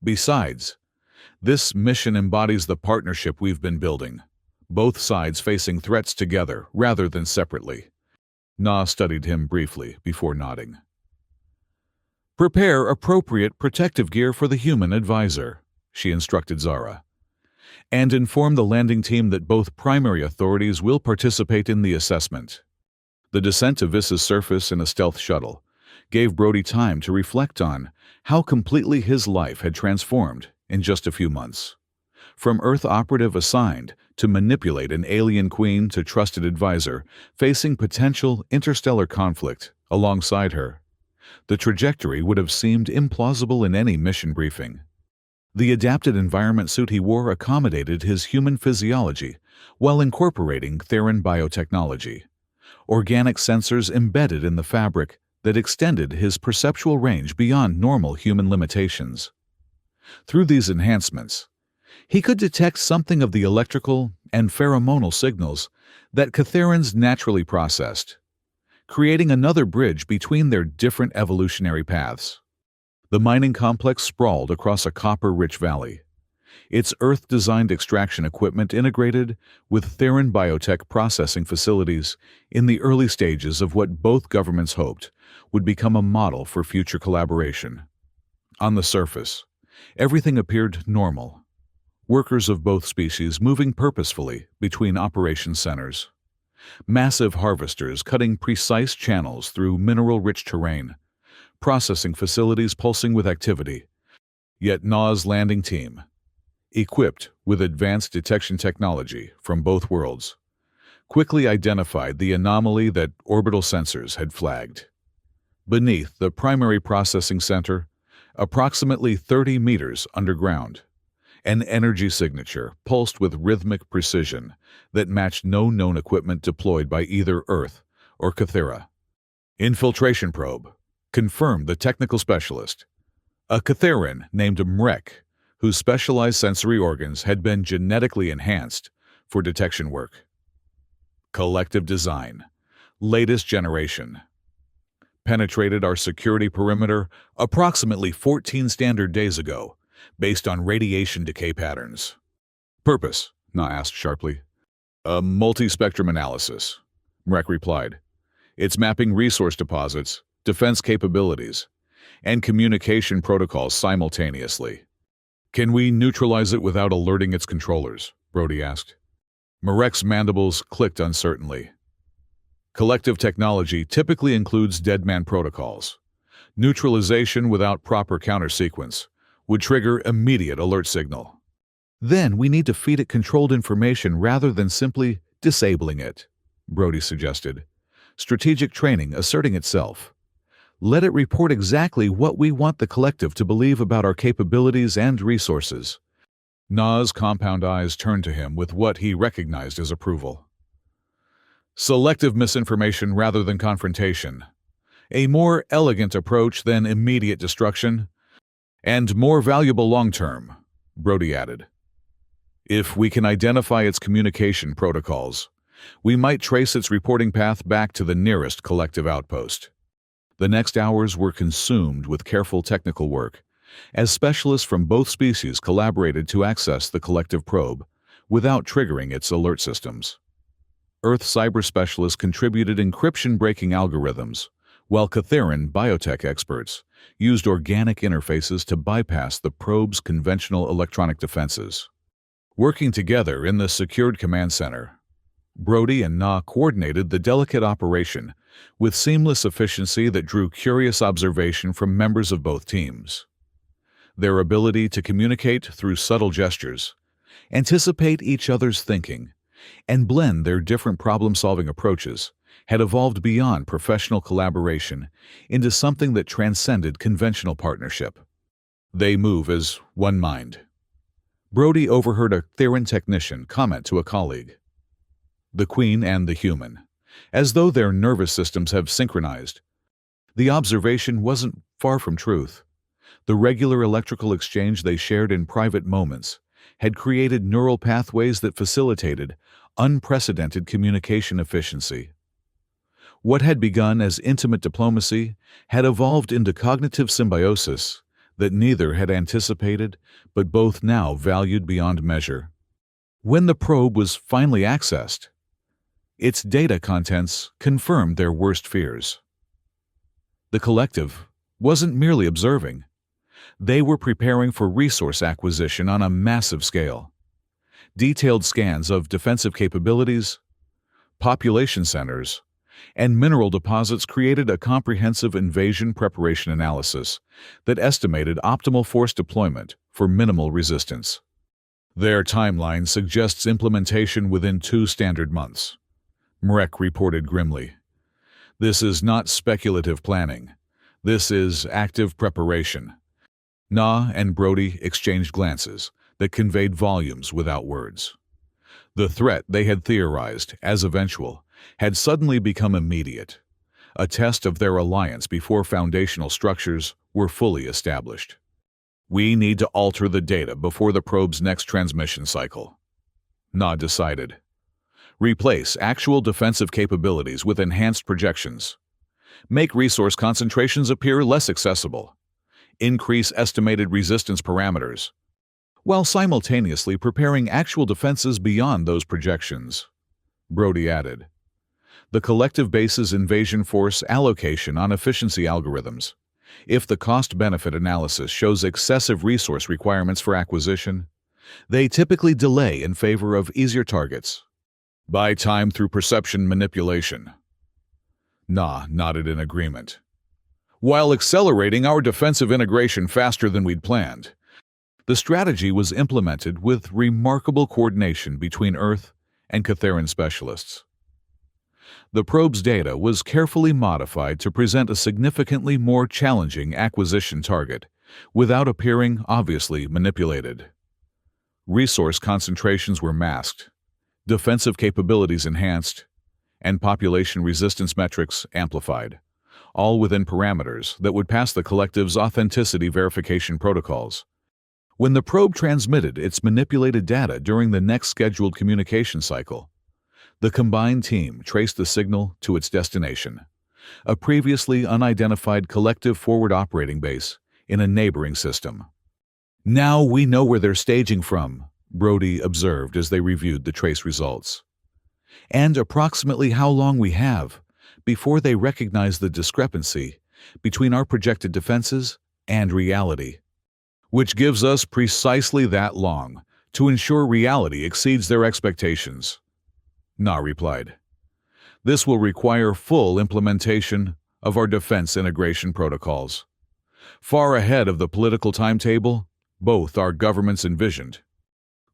Besides, this mission embodies the partnership we've been building, both sides facing threats together rather than separately. Na studied him briefly before nodding. Prepare appropriate protective gear for the human advisor, she instructed Zara, and inform the landing team that both primary authorities will participate in the assessment. The descent to Vis's surface in a stealth shuttle gave Brody time to reflect on how completely his life had transformed in just a few months. From Earth operative assigned to manipulate an alien queen to trusted advisor facing potential interstellar conflict alongside her, the trajectory would have seemed implausible in any mission briefing. The adapted environment suit he wore accommodated his human physiology while incorporating Theran biotechnology, organic sensors embedded in the fabric that extended his perceptual range beyond normal human limitations. Through these enhancements, he could detect something of the electrical and pheromonal signals that Catharans naturally processed, creating another bridge between their different evolutionary paths. The mining complex sprawled across a copper-rich valley, its Earth-designed extraction equipment integrated with Theran biotech processing facilities in the early stages of what both governments hoped would become a model for future collaboration. On the surface, everything appeared normal. Workers of both species moving purposefully between operation centers. Massive harvesters cutting precise channels through mineral-rich terrain. Processing facilities pulsing with activity. Yet Na's landing team, equipped with advanced detection technology from both worlds, quickly identified the anomaly that orbital sensors had flagged. Beneath the primary processing center, approximately 30 meters underground, an energy signature pulsed with rhythmic precision that matched no known equipment deployed by either Earth or Cathera. Infiltration probe, confirmed the technical specialist. A Catheran named Mrek, whose specialized sensory organs had been genetically enhanced for detection work. Collective design, latest generation. Penetrated our security perimeter approximately 14 standard days ago, based on radiation decay patterns. Purpose? Na asked sharply. A multi-spectrum analysis, Mrek replied. It's mapping resource deposits, defense capabilities, and communication protocols simultaneously. Can we neutralize it without alerting its controllers? Brody asked. Mrek's mandibles clicked uncertainly. Collective technology typically includes deadman protocols. Neutralization without proper counter-sequence would trigger immediate alert signal. Then we need to feed it controlled information rather than simply disabling it, Brody suggested. Strategic training asserting itself. Let it report exactly what we want the collective to believe about our capabilities and resources. Na's compound eyes turned to him with what he recognized as approval. Selective misinformation rather than confrontation. A more elegant approach than immediate destruction. And more valuable long-term, Brody added. If we can identify its communication protocols, we might trace its reporting path back to the nearest collective outpost. The next hours were consumed with careful technical work, as specialists from both species collaborated to access the collective probe without triggering its alert systems. Earth cyber specialists contributed encryption-breaking algorithms, while Catheran biotech experts used organic interfaces to bypass the probe's conventional electronic defenses. Working together in the secured command center, Brody and Na coordinated the delicate operation with seamless efficiency that drew curious observation from members of both teams. Their ability to communicate through subtle gestures, anticipate each other's thinking, and blend their different problem-solving approaches had evolved beyond professional collaboration into something that transcended conventional partnership. They move as one mind. Brody overheard a Theran technician comment to a colleague. The Queen and the human, as though their nervous systems have synchronized. The observation wasn't far from truth. The regular electrical exchange they shared in private moments had created neural pathways that facilitated unprecedented communication efficiency. What had begun as intimate diplomacy had evolved into cognitive symbiosis that neither had anticipated but both now valued beyond measure. When the probe was finally accessed, its data contents confirmed their worst fears. The collective wasn't merely observing. They were preparing for resource acquisition on a massive scale. Detailed scans of defensive capabilities, population centers, and mineral deposits created a comprehensive invasion preparation analysis that estimated optimal force deployment for minimal resistance. Their timeline suggests implementation within 2 standard months, Mrek reported grimly. This is not speculative planning. This is active preparation. Na and Brody exchanged glances that conveyed volumes without words. The threat they had theorized as eventual had suddenly become immediate, a test of their alliance before foundational structures were fully established. We need to alter the data before the probe's next transmission cycle, Na decided. Replace actual defensive capabilities with enhanced projections. Make resource concentrations appear less accessible. Increase estimated resistance parameters, while simultaneously preparing actual defenses beyond those projections, Brody added. The collective bases invasion force allocation on efficiency algorithms. If the cost-benefit analysis shows excessive resource requirements for acquisition, they typically delay in favor of easier targets. Buy time through perception manipulation. Na nodded in agreement. While accelerating our defensive integration faster than we'd planned, the strategy was implemented with remarkable coordination between Earth and Catheran specialists. The probe's data was carefully modified to present a significantly more challenging acquisition target, without appearing obviously manipulated. Resource concentrations were masked, defensive capabilities enhanced, and population resistance metrics amplified, all within parameters that would pass the collective's authenticity verification protocols. When the probe transmitted its manipulated data during the next scheduled communication cycle, The combined team traced the signal to its destination, a previously unidentified collective forward operating base in a neighboring system. "Now we know where they're staging from," Brody observed as they reviewed the trace results. "And approximately how long we have before they recognize the discrepancy between our projected defenses and reality. Which gives us precisely that long to ensure reality exceeds their expectations," Na replied. "This will require full implementation of our defense integration protocols, far ahead of the political timetable both our governments envisioned.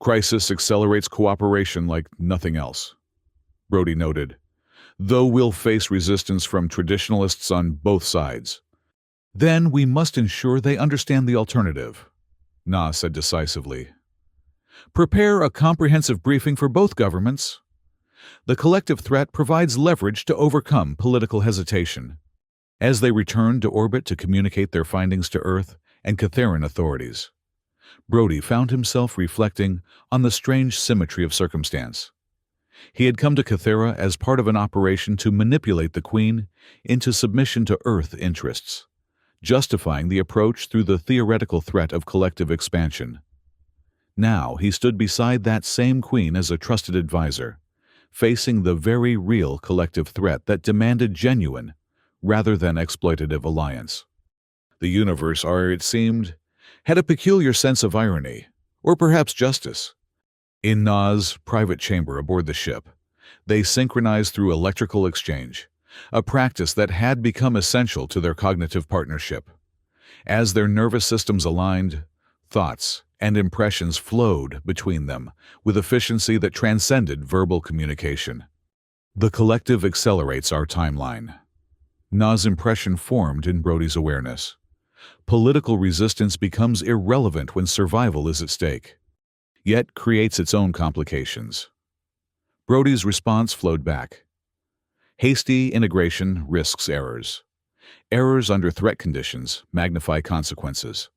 Crisis accelerates cooperation like nothing else," Brody noted, "though we'll face resistance from traditionalists on both sides. Then we must ensure they understand the alternative," Na said decisively. "Prepare a comprehensive briefing for both governments. The collective threat provides leverage to overcome political hesitation." As they returned to orbit to communicate their findings to Earth and Catheran authorities, Brody found himself reflecting on the strange symmetry of circumstance. He had come to Cathera as part of an operation to manipulate the Queen into submission to Earth interests, justifying the approach through the theoretical threat of collective expansion. Now he stood beside that same Queen as a trusted advisor, facing the very real collective threat that demanded genuine, rather than exploitative alliance. The universe, or it seemed, had a peculiar sense of irony, or perhaps justice. In Na's private chamber aboard the ship, they synchronized through electrical exchange, a practice that had become essential to their cognitive partnership. As their nervous systems aligned, thoughts and impressions flowed between them with efficiency that transcended verbal communication. The collective accelerates our timeline. Na's impression formed in Brody's awareness. Political resistance becomes irrelevant when survival is at stake, yet creates its own complications. Brody's response flowed back. Hasty integration risks errors. Errors under threat conditions magnify consequences.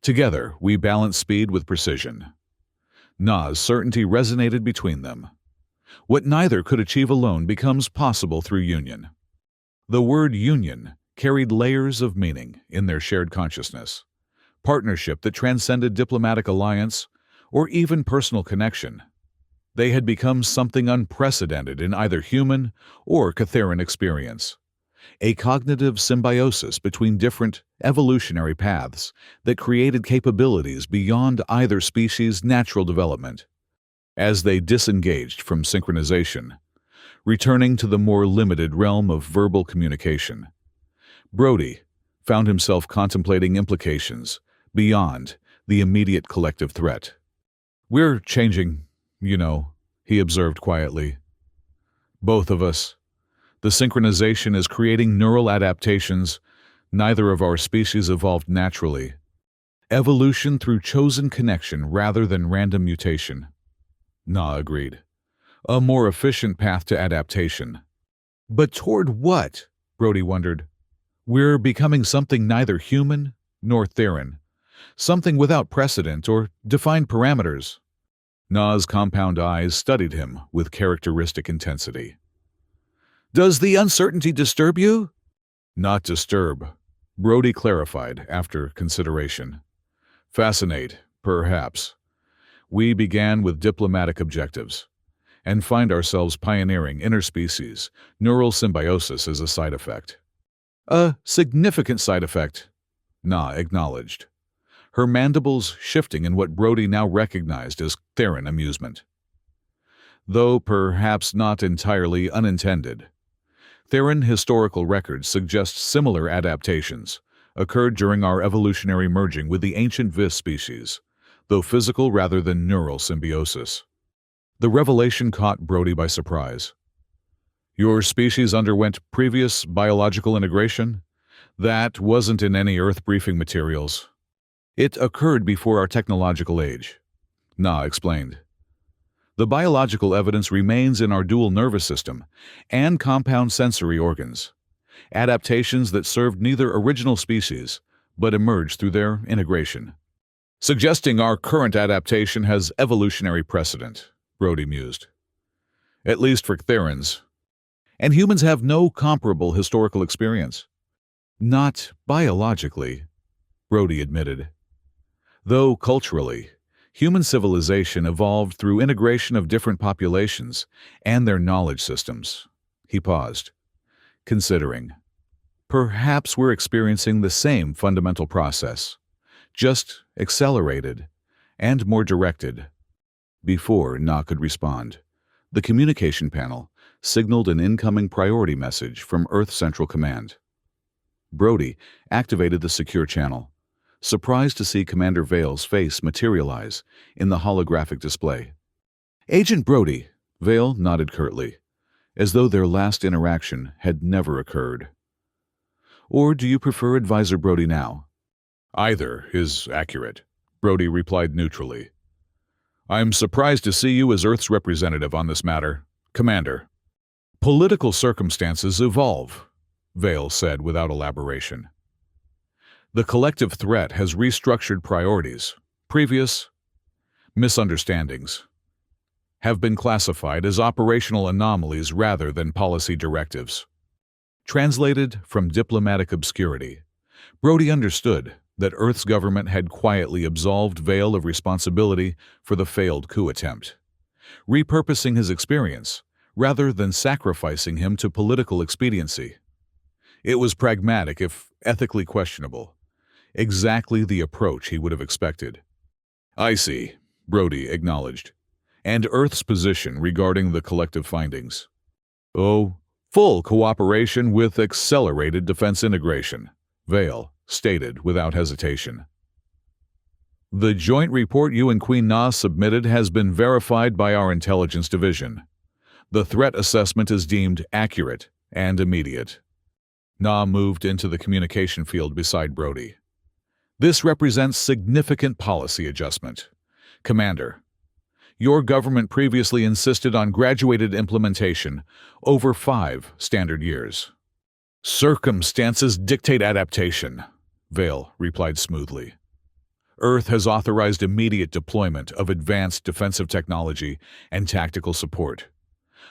Together, we balance speed with precision. Na's certainty resonated between them. What neither could achieve alone becomes possible through union. The word union carried layers of meaning in their shared consciousness, partnership that transcended diplomatic alliance or even personal connection. They had become something unprecedented in either human or Catheran experience, a cognitive symbiosis between different evolutionary paths that created capabilities beyond either species' natural development. As they disengaged from synchronization, returning to the more limited realm of verbal communication, Brody found himself contemplating implications beyond the immediate collective threat. "We're changing, he observed quietly. "Both of us. The synchronization is creating neural adaptations neither of our species evolved naturally. Evolution through chosen connection rather than random mutation." Na agreed. "A more efficient path to adaptation." "But toward what?" Brody wondered. "We're becoming something neither human nor Theran, something without precedent or defined parameters." Na's compound eyes studied him with characteristic intensity. "Does the uncertainty disturb you?" "Not disturb," Brody clarified after consideration. "Fascinate, perhaps. We began with diplomatic objectives, and find ourselves pioneering interspecies neural symbiosis as a side effect." "A significant side effect," Na acknowledged, her mandibles shifting in what Brody now recognized as Theran amusement. "Though perhaps not entirely unintended. Theran historical records suggest similar adaptations occurred during our evolutionary merging with the ancient Vis species, though physical rather than neural symbiosis." The revelation caught Brody by surprise. "Your species underwent previous biological integration? That wasn't in any Earth briefing materials." "It occurred before our technological age," Na explained. "The biological evidence remains in our dual nervous system and compound sensory organs, adaptations that served neither original species but emerged through their integration." "Suggesting our current adaptation has evolutionary precedent," Brody mused. at least for Ctherans. And humans have no comparable historical experience. Not biologically, Brody admitted. Though culturally, human civilization evolved through integration of different populations and their knowledge systems. He paused, considering. Perhaps we're experiencing the same fundamental process, just accelerated and more directed. Before Na could respond, the communication panel signaled an incoming priority message from Earth Central Command. Brody activated the secure channel, surprised to see Commander Vale's face materialize in the holographic display. "Agent Brody," Vale nodded curtly, as though their last interaction had never occurred. "Or do you prefer Advisor Brody now?" "Either is accurate," Brody replied neutrally. "I'm surprised to see you as Earth's representative on this matter, Commander." "Political circumstances evolve," Vale said without elaboration. "The collective threat has restructured priorities. Previous misunderstandings have been classified as operational anomalies rather than policy directives." Translated from diplomatic obscurity, Brody understood that Earth's government had quietly absolved Vale of responsibility for the failed coup attempt, repurposing his experience rather than sacrificing him to political expediency. It was pragmatic, if ethically questionable, exactly the approach he would have expected. "I see," Brody acknowledged. "And Earth's position regarding the collective findings?" "Oh, full cooperation with accelerated defense integration," Vale stated without hesitation. "The joint report you and Queen Na submitted has been verified by our intelligence division. The threat assessment is deemed accurate and immediate." Na moved into the communication field beside Brody. "This represents significant policy adjustment. Commander, your government previously insisted on graduated implementation over 5 standard years." "Circumstances dictate adaptation," Vale replied smoothly. "Earth has authorized immediate deployment of advanced defensive technology and tactical support.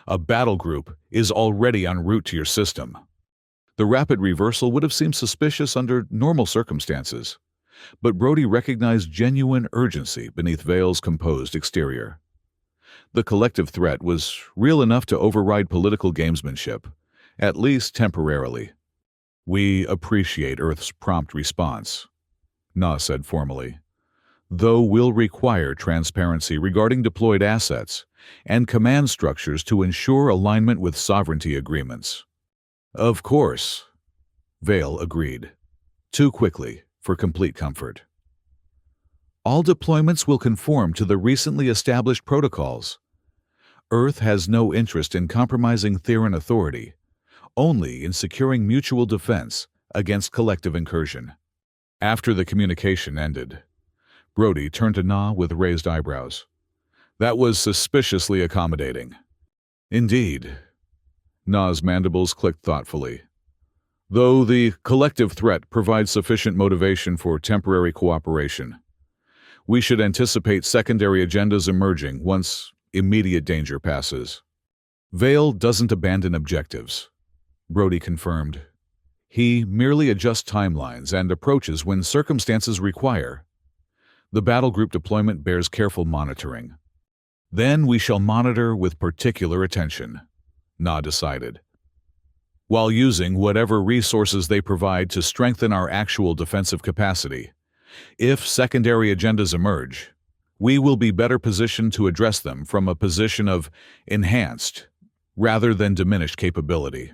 A battle group is already en route to your system." The rapid reversal would have seemed suspicious under normal circumstances, but Brody recognized genuine urgency beneath Vale's composed exterior. The collective threat was real enough to override political gamesmanship, at least temporarily. "We appreciate Earth's prompt response," Na said formally, "though we'll require transparency regarding deployed assets and command structures to ensure alignment with sovereignty agreements." "Of course," Vale agreed, too quickly for complete comfort. "All deployments will conform to the recently established protocols. Earth has no interest in compromising Theran authority, only in securing mutual defense against collective incursion." After the communication ended, Brody turned to Na with raised eyebrows. "That was suspiciously accommodating." "Indeed." Na's mandibles clicked thoughtfully. "Though the collective threat provides sufficient motivation for temporary cooperation, we should anticipate secondary agendas emerging once immediate danger passes." "Vale doesn't abandon objectives," Brody confirmed. "He merely adjusts timelines and approaches when circumstances require. The battle group deployment bears careful monitoring." "Then we shall monitor with particular attention," Na decided, "while using whatever resources they provide to strengthen our actual defensive capacity. If secondary agendas emerge, we will be better positioned to address them from a position of enhanced rather than diminished capability."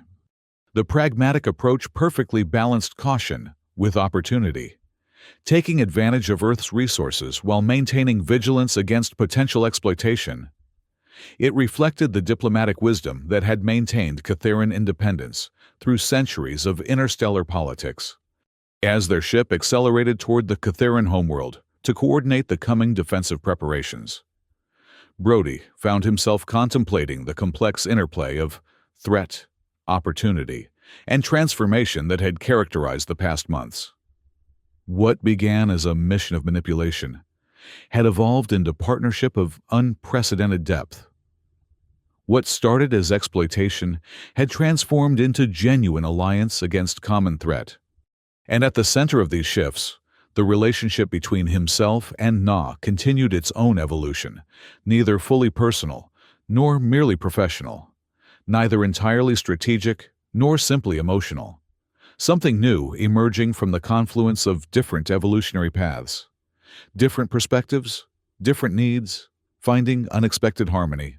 The pragmatic approach perfectly balanced caution with opportunity, taking advantage of Earth's resources while maintaining vigilance against potential exploitation. It reflected the diplomatic wisdom that had maintained Ctheran independence through centuries of interstellar politics. As their ship accelerated toward the Ctheran homeworld to coordinate the coming defensive preparations, Brody found himself contemplating the complex interplay of threat, opportunity, and transformation that had characterized the past months. What began as a mission of manipulation had evolved into partnership of unprecedented depth. What started as exploitation had transformed into genuine alliance against common threat. And at the center of these shifts, the relationship between himself and Na continued its own evolution, neither fully personal nor merely professional, neither entirely strategic nor simply emotional. Something new emerging from the confluence of different evolutionary paths, different perspectives, different needs, finding unexpected harmony.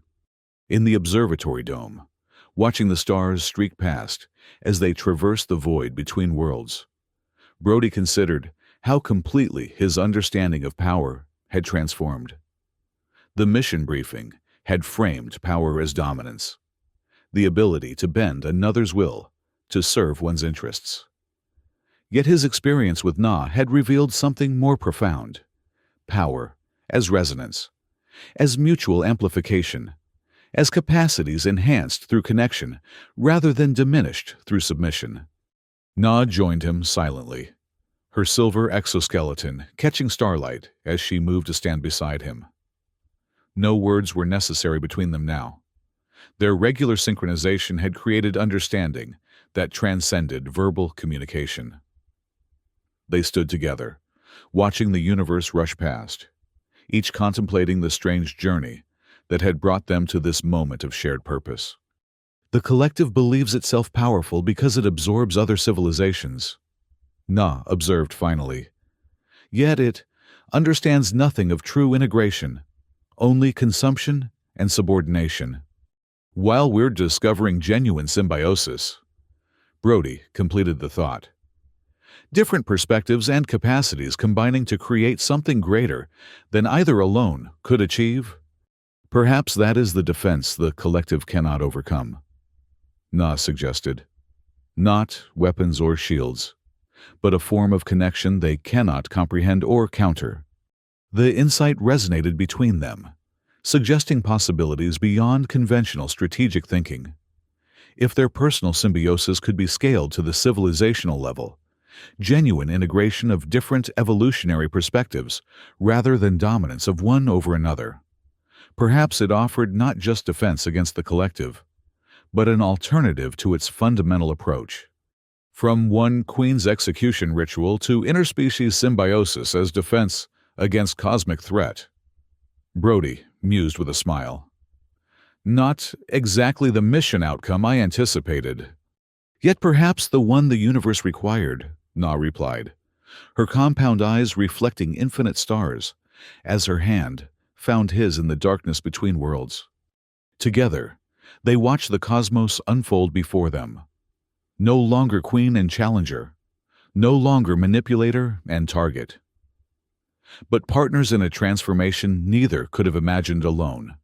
In the observatory dome, watching the stars streak past as they traverse the void between worlds, Brody considered how completely his understanding of power had transformed. The mission briefing had framed power as dominance, the ability to bend another's will to serve one's interests. Yet his experience with Na had revealed something more profound: power as resonance, as mutual amplification, as capacities enhanced through connection rather than diminished through submission. Na joined him silently, her silver exoskeleton catching starlight as she moved to stand beside him. No words were necessary between them now. Their regular synchronization had created understanding that transcended verbal communication. They stood together, watching the universe rush past, each contemplating the strange journey that had brought them to this moment of shared purpose. The collective believes itself powerful because it absorbs other civilizations, Na observed finally. Yet it understands nothing of true integration, only consumption and subordination. While we're discovering genuine symbiosis, Brody completed the thought. Different perspectives and capacities combining to create something greater than either alone could achieve. Perhaps that is the defense the collective cannot overcome, Na suggested. Not weapons or shields, but a form of connection they cannot comprehend or counter. The insight resonated between them, suggesting possibilities beyond conventional strategic thinking. If their personal symbiosis could be scaled to the civilizational level, genuine integration of different evolutionary perspectives rather than dominance of one over another, perhaps it offered not just defense against the collective, but an alternative to its fundamental approach. From one queen's execution ritual to interspecies symbiosis as defense against cosmic threat, Brody mused with a smile. Not exactly the mission outcome I anticipated, yet perhaps the one the universe required, Na replied, her compound eyes reflecting infinite stars, as her hand found his in the darkness between worlds. Together, they watched the cosmos unfold before them. No longer queen and challenger, no longer manipulator and target, but partners in a transformation neither could have imagined alone,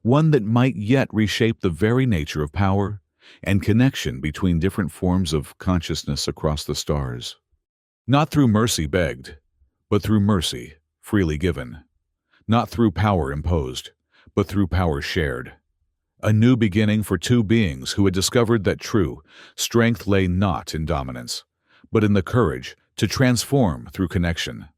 one that might yet reshape the very nature of power and connection between different forms of consciousness across the stars. Not through mercy begged, but through mercy freely given. Not through power imposed, but through power shared. A new beginning for two beings who had discovered that true strength lay not in dominance, but in the courage to transform through connection.